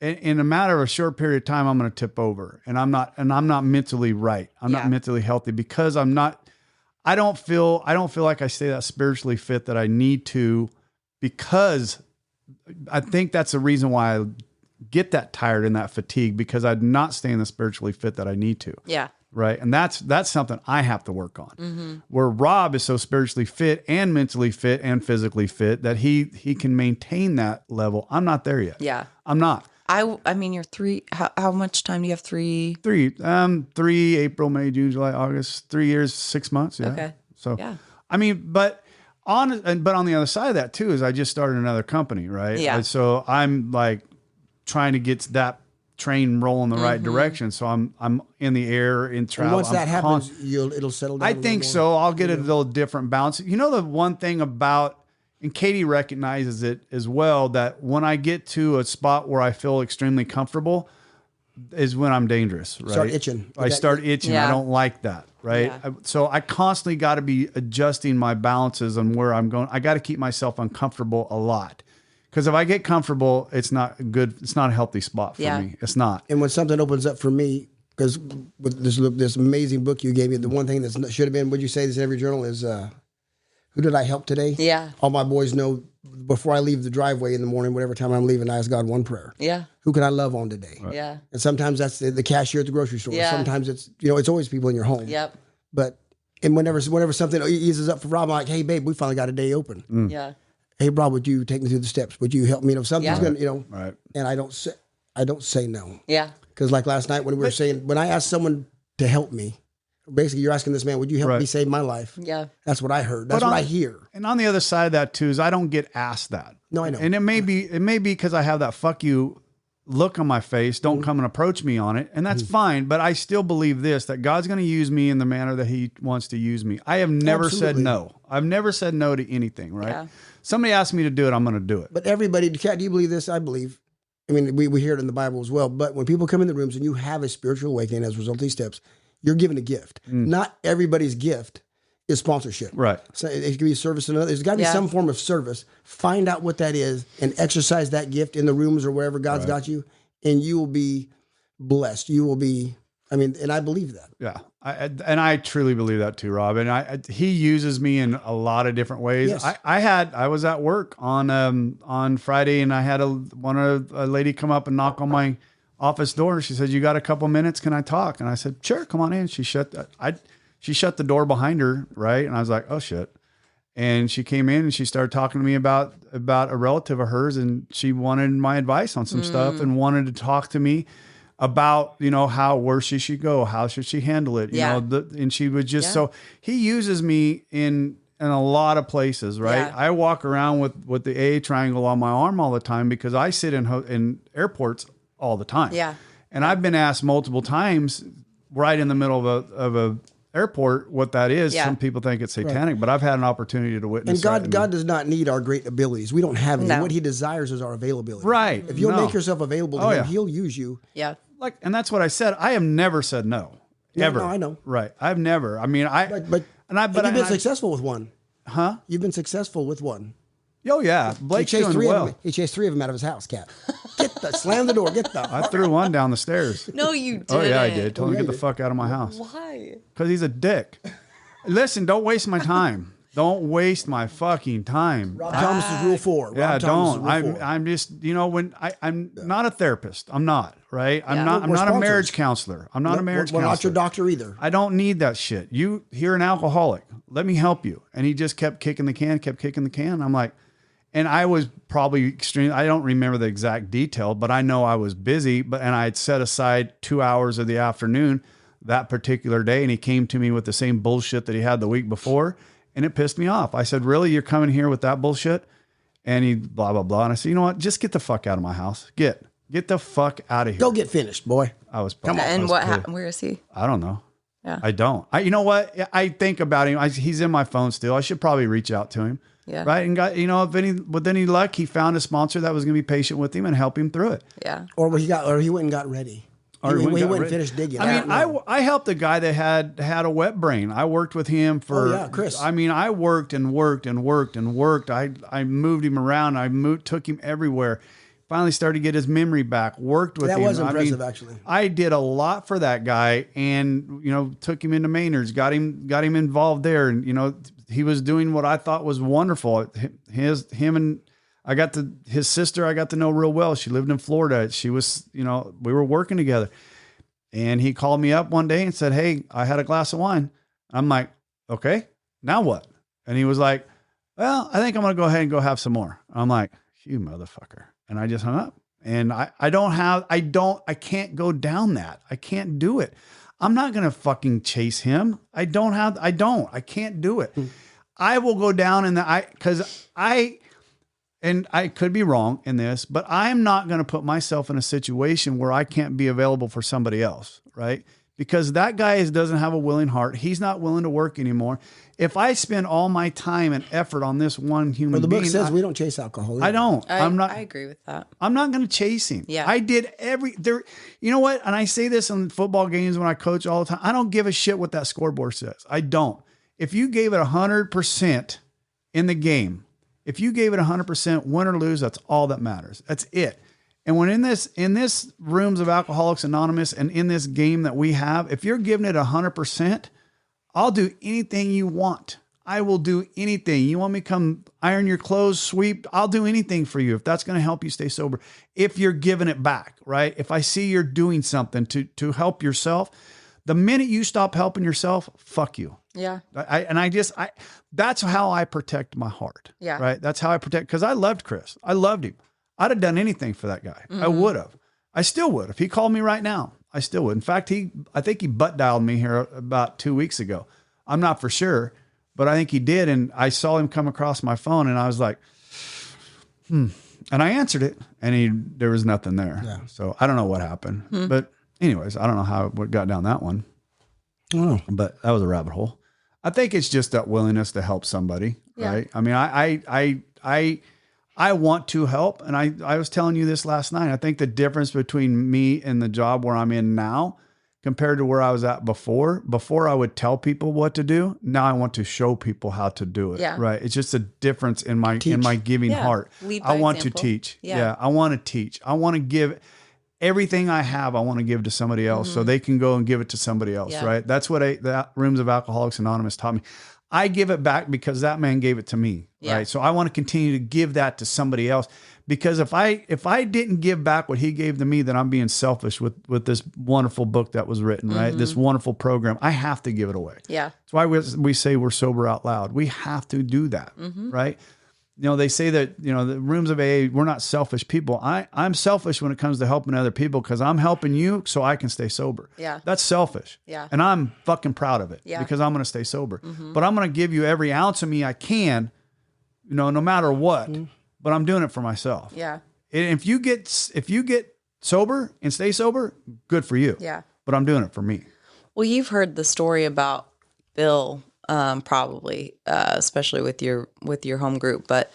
in a matter of a short period of time, I'm going to tip over, and I'm not mentally right. I'm not mentally healthy because I don't feel like I stay that spiritually fit that I need to, because I think that's the reason why I get that tired and that fatigue, because I'm not staying the spiritually fit that I need to. Yeah. Right. And that's something I have to work on. Mm-hmm. Where Rob is so spiritually fit and mentally fit and physically fit that he can maintain that level. I'm not there yet. Yeah. I'm not. I mean, you're 3. How much time do you have? 3? 3 April, May, June, July, August, 3 years, 6 months. Yeah. Okay. So, Yeah. I mean, but on the other side of that too, is I just started another company. Right. Yeah. And so I'm like trying to get that train rolling the right direction. So I'm in the air in travel. And once that happens, it'll settle down. I a little think more. so. I'll get a little different balance. The one thing about, and Katie recognizes it as well, that when I get to a spot where I feel extremely comfortable is when I'm dangerous, right? Start itching. I start itching. Yeah. I don't like that, right? Yeah. So I constantly got to be adjusting my balances on where I'm going. I got to keep myself uncomfortable a lot. Because if I get comfortable, it's not good. It's not a healthy spot for me. It's not. And when something opens up for me, because with this amazing book you gave me, the one thing that should have been, would you say this in every journal is, who did I help today? Yeah. All my boys know before I leave the driveway in the morning, whatever time I'm leaving, I ask God one prayer. Yeah. Who can I love on today? Right. Yeah. And sometimes that's the cashier at the grocery store. Yeah. Sometimes it's, it's always people in your home. Yep. But, and whenever something eases up for Rob, I'm like, hey, babe, we finally got a day open. Yeah. Hey, Rob, would you take me through the steps? Would you help me? Something's Yeah. going to, Right. and I don't say no. Yeah. Because like last night when we were saying, when I asked someone to help me, basically you're asking this man, would you help me save my life? Yeah. That's what I heard. That's what I hear. And on the other side of that too is I don't get asked that. No, I know. And it may be because I have that fuck you look on my face. Don't come and approach me on it. And that's fine. But I still believe this, that God's going to use me in the manner that he wants to use me. I have never said Absolutely. no. I've never said no to anything, right? Yeah. Somebody asked me to do it, I'm going to do it. But everybody, Kat, do you believe this? I believe. I mean, we hear it in the Bible as well. But when people come in the rooms and you have a spiritual awakening as a result of these steps, you're given a gift. Not everybody's gift is sponsorship. Right. So it could be service to another. There's got to be Yeah. some form of service. Find out what that is and exercise that gift in the rooms or wherever God's got you, and you will be blessed. You will be, and I believe that. Yeah. I truly believe that too, Rob. And he uses me in a lot of different ways. Yes. I was at work on Friday, and I had a lady come up and knock on my office door. She said, "You got a couple minutes? Can I talk?" And I said, "Sure, come on in." She shut the door behind her. Right. And I was like, "Oh shit." And she came in and she started talking to me about a relative of hers, and she wanted my advice on some stuff and wanted to talk to me about, where she should go, how should she handle it, and she was just, so he uses me in a lot of places, right? Yeah. I walk around with the A triangle on my arm all the time because I sit in airports all the time. Yeah. And I've been asked multiple times right in the middle of a airport what that is. Yeah. Some people think it's satanic, but I've had an opportunity to witness And that. God does not need our great abilities. We don't have any. No. What he desires is our availability. Right. If you'll No. make yourself available to Oh, him, yeah. he'll use you. Yeah. And that's what I said. I have never said no. Yeah, Ever. no, I know. Right. I've never. I mean, But you've been successful with one. Huh? You've been successful with one. Oh yeah, He Blake's chased doing three well. of them. He chased 3 of them out of his house. Cat, slam the door. Get the. I threw one down the stairs. No, you didn't. Oh yeah, I did. Told him yeah, to get you the did. fuck out of my house Why? because he's a dick. Listen, don't waste my time. Don't waste my fucking time. Rob Thomas is rule 4. Yeah, Rob Thomas is don't. rule 4. I'm just, when I'm not a therapist. I'm not, right? I'm Yeah. not. We're I'm not a sponsors. marriage counselor. I'm not a marriage We're counselor. not your doctor either. I don't need that shit. You're an alcoholic. Let me help you. And he just kept kicking the can. I'm like, and I was probably extreme. I don't remember the exact detail, but I know I was busy. And I had set aside 2 hours of the afternoon that particular day, and he came to me with the same bullshit that he had the week before, and it pissed me off. I said, "Really, you're coming here with that bullshit?" And he blah blah blah. And I said, "You know what? Just get the fuck out of my house. Get the fuck out of here." Go get finished, boy. I was Come on. And what happened? Where is he? I don't know. Yeah. I don't. You know what? I think about him. He's in my phone still. I should probably reach out to him. Yeah. Right. And with any luck, he found a sponsor that was going to be patient with him and help him through it. Yeah. Or he went and got ready. Or He got went and ready. finished digging. I mean, I helped a guy that had a wet brain. I worked with him for. Oh, yeah, Chris. I mean, I worked and worked and worked and worked. I moved him around. Took him everywhere. Finally started to get his memory back. Worked with him. That was I impressive, mean, actually. I did a lot for that guy, and took him into Maynard's, got him involved there, and he was doing what I thought was wonderful. His sister I got to know real well. She lived in Florida. She was, we were working together, and he called me up one day and said, "Hey, I had a glass of wine." I'm like, "Okay, now what?" And he was like, "Well, I think I'm going to go ahead and go have some more." I'm like, "You motherfucker." And I just hung up, and I can't go down that. I can't do it. I'm not going to fucking chase him. I can't do it. I will go down and I could be wrong in this, but I'm not going to put myself in a situation where I can't be available for somebody else, right? Because that guy doesn't have a willing heart. He's not willing to work anymore. If I spend all my time and effort on this one human Well, the book being, says we don't chase alcohol. I don't. I agree with that. I'm not going to chase him. Yeah. I did you know what? And I say this in football games when I coach all the time. I don't give a shit what that scoreboard says. I don't. If you gave it 100% in the game, if you gave it 100%, win or lose, that's all that matters. That's it. And when in this rooms of Alcoholics Anonymous and in this game that we have, if you're giving it 100%, I'll do anything you want. I will do anything. You want me to come iron your clothes, sweep? I'll do anything for you if that's going to help you stay sober. If you're giving it back, right? If I see you're doing something to help yourself, the minute you stop helping yourself, fuck you. Yeah. That's how I protect my heart. Yeah. Right. That's how I protect, because I loved Chris. I loved him. I'd have done anything for that guy. I would have. I still would. If he called me right now, I still would. In fact, I think he butt dialed me here about 2 weeks ago. I'm not for sure, but I think he did. And I saw him come across my phone, and I was like, And I answered it, and there was nothing there. Yeah. So I don't know what happened. But anyways, I don't know how it got down that one. Oh. But that was a rabbit hole. I think it's just that willingness to help somebody, Yeah. right? I mean, I want to help. And I was telling you this last night. I think the difference between me and the job where I'm in now compared to where I was at before I would tell people what to do. Now I want to show people how to do it. Yeah. Right. It's just a difference in my giving Yeah. heart. Lead I by want example. to teach. Yeah. I want to teach. I want to give everything I have. I want to give to somebody else so they can go and give it to somebody else. Yeah. Right. That's what that Rooms of Alcoholics Anonymous taught me. I give it back because that man gave it to me. Yeah. Right. So I want to continue to give that to somebody else, because if I didn't give back what he gave to me, then I'm being selfish with this wonderful book that was written, right? This wonderful program. I have to give it away. Yeah. That's why we say we're sober out loud. We have to do that. Right. They say that, the rooms of AA, we're not selfish people. I'm selfish when it comes to helping other people, because I'm helping you so I can stay sober. Yeah. That's selfish. Yeah. And I'm fucking proud of it, Yeah. because I'm going to stay sober. But I'm going to give you every ounce of me I can, no matter what. But I'm doing it for myself. Yeah. And if you get sober and stay sober, good for you. Yeah. But I'm doing it for me. Well, you've heard the story about Bill, probably, especially with your home group, but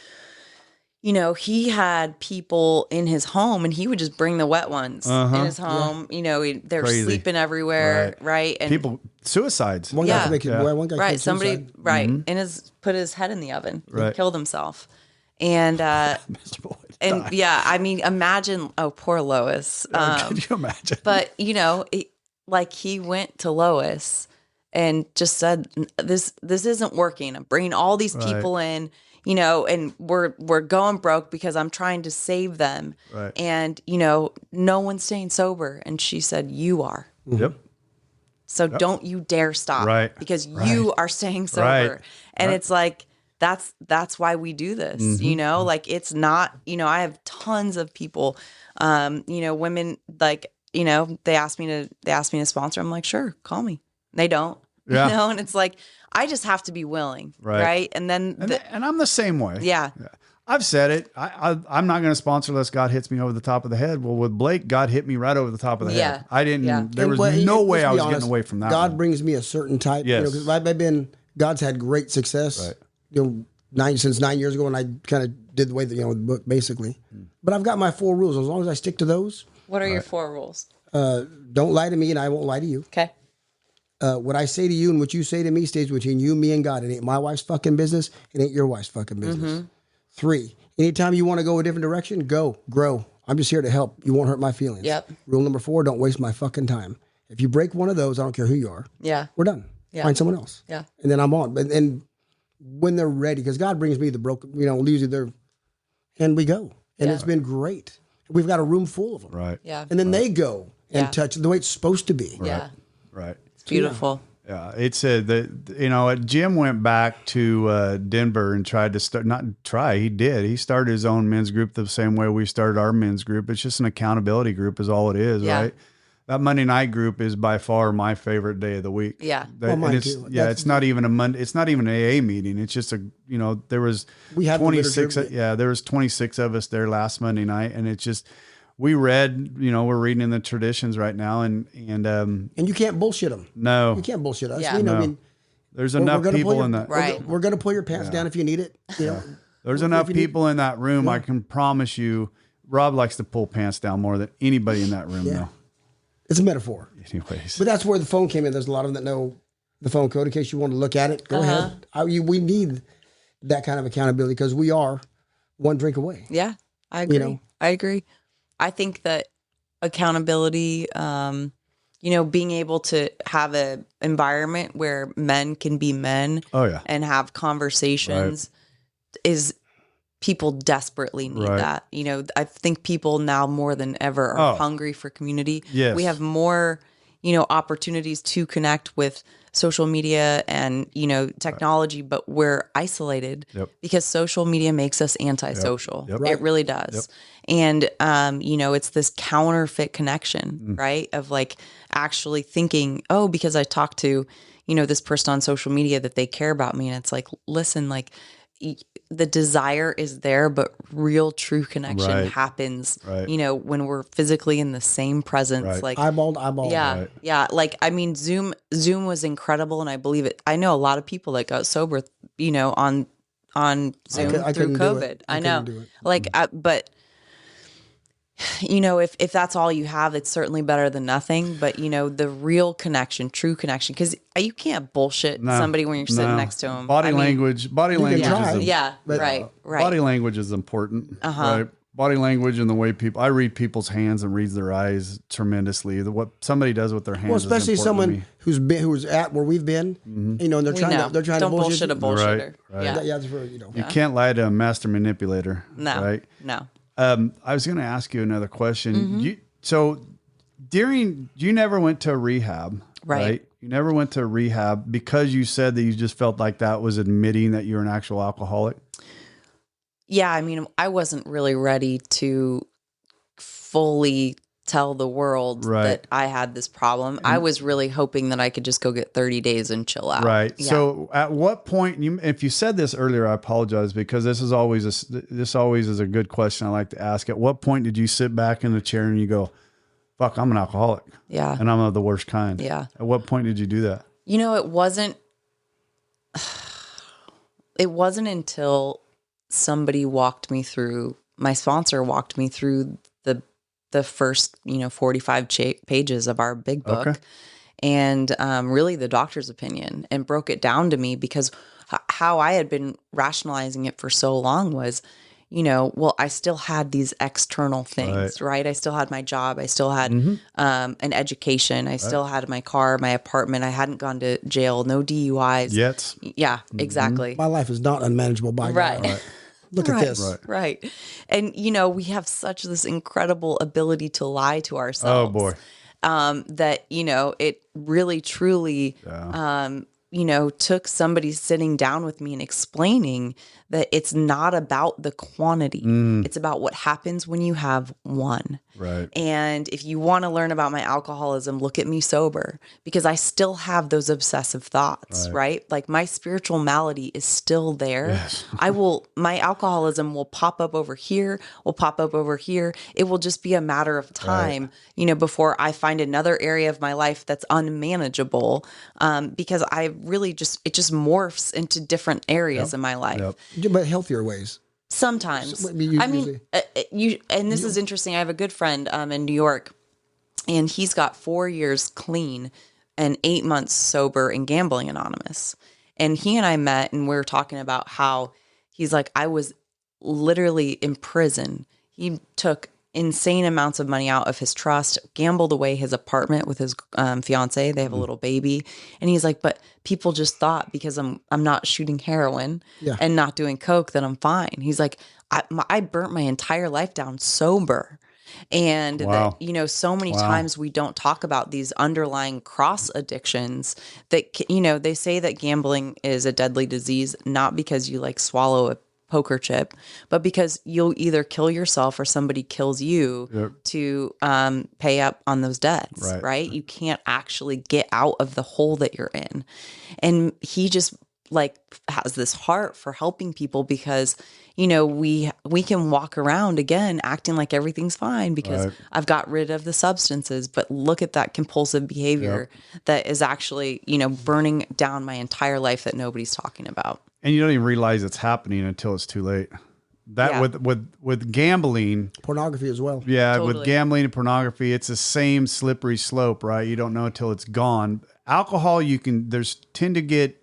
he had people in his home, and he would just bring the wet ones in his home. They're Crazy. sleeping everywhere, right? And People, suicides. One guy Yeah. committed Yeah. one guy right, committed somebody suicide. right, and put his head in the oven, Right. killed himself. And Miserable. and yeah, I mean, imagine, oh, poor Lois. Could you imagine? But like he went to Lois and just said, this isn't working. I'm bringing all these people in, and we're going broke because I'm trying to save them. Right. And, no one's staying sober. And she said, you are. Yep. So don't you dare stop. Right. Because you are staying sober. Right. And it's like, that's why we do this, like it's not, I have tons of people, women, like, they ask me to sponsor. I'm like, sure, call me. They don't, and it's like, I just have to be willing. Right. And then, and I'm the same way. Yeah. I've said it. I'm not going to sponsor unless God hits me over the top of the head. Well, with Blake, God hit me right over the top of the head. I didn't, there was no way I was getting away from that. God brings me a certain type, because God's had great success. Right. Since 9 years ago, when I kind of did the way that, the book basically. But I've got my 4 rules. As long as I stick to those. What are your 4 rules? Don't lie to me and I won't lie to you. Okay. What I say to you and what you say to me stays between you, me, and God. It ain't my wife's fucking business. It ain't your wife's fucking business. 3, anytime you want to go a different direction, go, grow. I'm just here to help. You won't hurt my feelings. Yep. Rule number 4, don't waste my fucking time. If you break one of those, I don't care who you are. Yeah. We're done. Yeah. Find someone else. Yeah. And then I'm on. And when they're ready, because God brings me the broken, usually they're, and we go. And it's been great. We've got a room full of them. Right. Yeah. And then they go and touch the way it's supposed to be. Yeah. Right. It's beautiful. Yeah. It's Jim went back to Denver and tried to he did. He started his own men's group the same way we started our men's group. It's just an accountability group is all it is. Yeah. Right. That Monday night group is by far my favorite day of the week. Yeah. Mine too. It's not even a Monday. It's not even an AA meeting. It's just there was 26. There was 26 of us there last Monday night. And it's just, we read, we're reading in the traditions right now and you can't bullshit them. No, you can't bullshit us. Yeah. There's enough people in that. Right. We're going to pull your pants down if you need it. There's enough people in that room. I can promise you, Rob likes to pull pants down more than anybody in that room though. It's a metaphor. Anyways. But that's where the phone came in. There's a lot of them that know the phone code in case you want to look at it. Go ahead. We need that kind of accountability because we are one drink away. Yeah, I agree. I agree. I think that accountability, being able to have an environment where men can be men and have conversations is... People desperately need that. I think people now more than ever are hungry for community. Yes. We have more, opportunities to connect with social media and, technology, but we're isolated because social media makes us antisocial. Yep. It really does. And, it's this counterfeit connection, right? Of like actually thinking, because I talked to, this person on social media that they care about me. And it's like, listen, like, the desire is there, but real true connection happens, when we're physically in the same presence, like eyeball to eyeball. Yeah. Right. Yeah. Like, I mean, Zoom was incredible. And I believe it. I know a lot of people that got sober, on Zoom through COVID. I know. Like, but if that's all you have, it's certainly better than nothing. But the real connection, true connection, because you can't bullshit somebody when you're sitting next to them. Body language is right. Body language is important. Right? Body language and the way I read people's hands and reads their eyes tremendously. What somebody does with their hands, especially someone who's at where we've been, and they're trying to don't bullshit a bullshitter. Right. Yeah. You can't lie to a master manipulator. No. Right. No. I was going to ask you another question. You never went to rehab, right? You never went to rehab because you said that you just felt like that was admitting that you're an actual alcoholic. Yeah. I mean, I wasn't really ready to fully tell the world that I had this problem. I was really hoping that I could just go get 30 days and chill out. Right. Yeah. So at what point, if you said this earlier, I apologize because this always is a good question I like to ask. At what point did you sit back in the chair and you go, fuck, I'm an alcoholic. Yeah. And I'm of the worst kind. Yeah. At what point did you do that? It wasn't until my sponsor walked me through the first, 45 pages of our big book and really the doctor's opinion and broke it down to me because how I had been rationalizing it for so long was, well, I still had these external things, right? I still had my job. I still had an education. I still had my car, my apartment. I hadn't gone to jail, no DUIs. Yet. Yeah, exactly. My life is not unmanageable by God. Right. Look at this. Right. And, we have such this incredible ability to lie to ourselves. Oh, boy. That, it really, truly, took somebody sitting down with me and explaining that it's not about the quantity. It's about what happens when you have one. Right. And if you want to learn about my alcoholism, look at me sober, because I still have those obsessive thoughts, right? Like my spiritual malady is still there. Yes. My alcoholism will pop up over here, will pop up over here. It will just be a matter of time, before I find another area of my life that's unmanageable, because I really it just morphs into different areas in my life. But healthier ways. Sometimes. So, and this is interesting. I have a good friend in New York, and he's got 4 years clean and 8 months sober and gambling anonymous. And he and I met, and we were talking about how he's like, I was literally in prison. He took insane amounts of money out of his trust, gambled away his apartment with his fiance. They have a little baby. And he's like, but people just thought because I'm not shooting heroin and not doing coke that I'm fine. He's like, I burnt my entire life down sober. And that, so many times we don't talk about these underlying cross addictions that, they say that gambling is a deadly disease, not because you like swallow a poker chip, but because you'll either kill yourself or somebody kills you to pay up on those debts, right? You can't actually get out of the hole that you're in. And he just has this heart for helping people because, we can walk around again acting like everything's fine because I've got rid of the substances, but look at that compulsive behavior that is actually, burning down my entire life that nobody's talking about. And you don't even realize it's happening until it's too late. With gambling, pornography as well. Yeah, Totally. with gambling and pornography, it's the same slippery slope, right? You don't know until it's gone. Alcohol, tend to get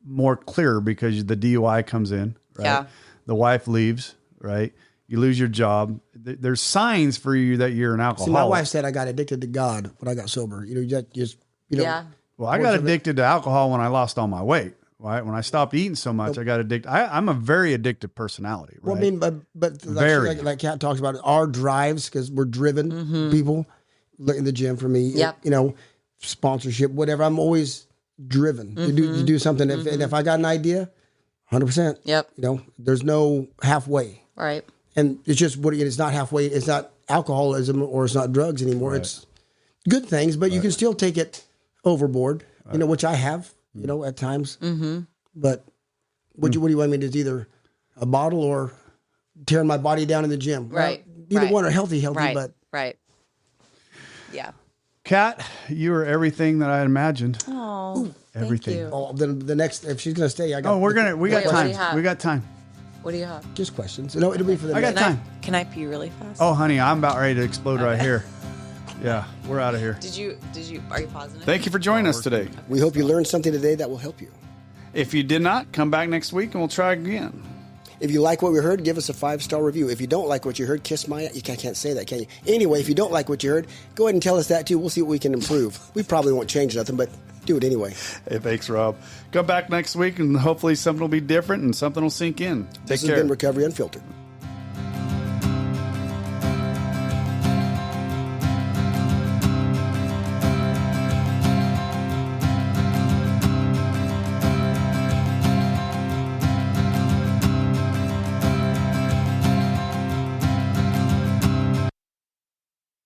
more clear because the DUI comes in, right? Yeah. The wife leaves, right? You lose your job. There's signs for you that you're an alcoholic. See, my wife said I got addicted to God when I got sober. Well, I got addicted to alcohol when I lost all my weight. Right? When I stopped eating so much, I got addicted. I'm a very addictive personality. Right? Well, I mean, but like Kat talks about, our drives, because we're driven people in the gym for me. Yep. Sponsorship, whatever. I'm always driven to do something. And if I got an idea, 100%. Yep. There's no halfway. Right. And it's just it's not halfway. It's not alcoholism or it's not drugs anymore. Right. It's good things, but you can still take it overboard. Which I have. At times. Mm-hmm. But what do you want me to do? Either a bottle or tearing my body down in the gym. Right. Neither one are healthy, right. but. Right. Yeah. Kat, you are everything that I imagined. Oh, everything. Thank you. Oh, then the next, if she's going to stay, I got. Oh, we got time. We got time. What do you have? Just questions. No, it'll be for the I got time. Can I pee really fast? Oh, honey, I'm about ready to explode right here. Yeah, we're out of here. Are you pausing it? Thank you for joining us today. We hope you learned something today that will help you. If you did not, come back next week and we'll try again. If you like what we heard, give us a 5-star review. If you don't like what you heard, kiss my... You can't say that, can you? Anyway, if you don't like what you heard, go ahead and tell us that too. We'll see what we can improve. We probably won't change nothing, but do it anyway. Hey, thanks, Rob. Come back next week and hopefully something will be different and something will sink in. This has been Recovery Unfiltered.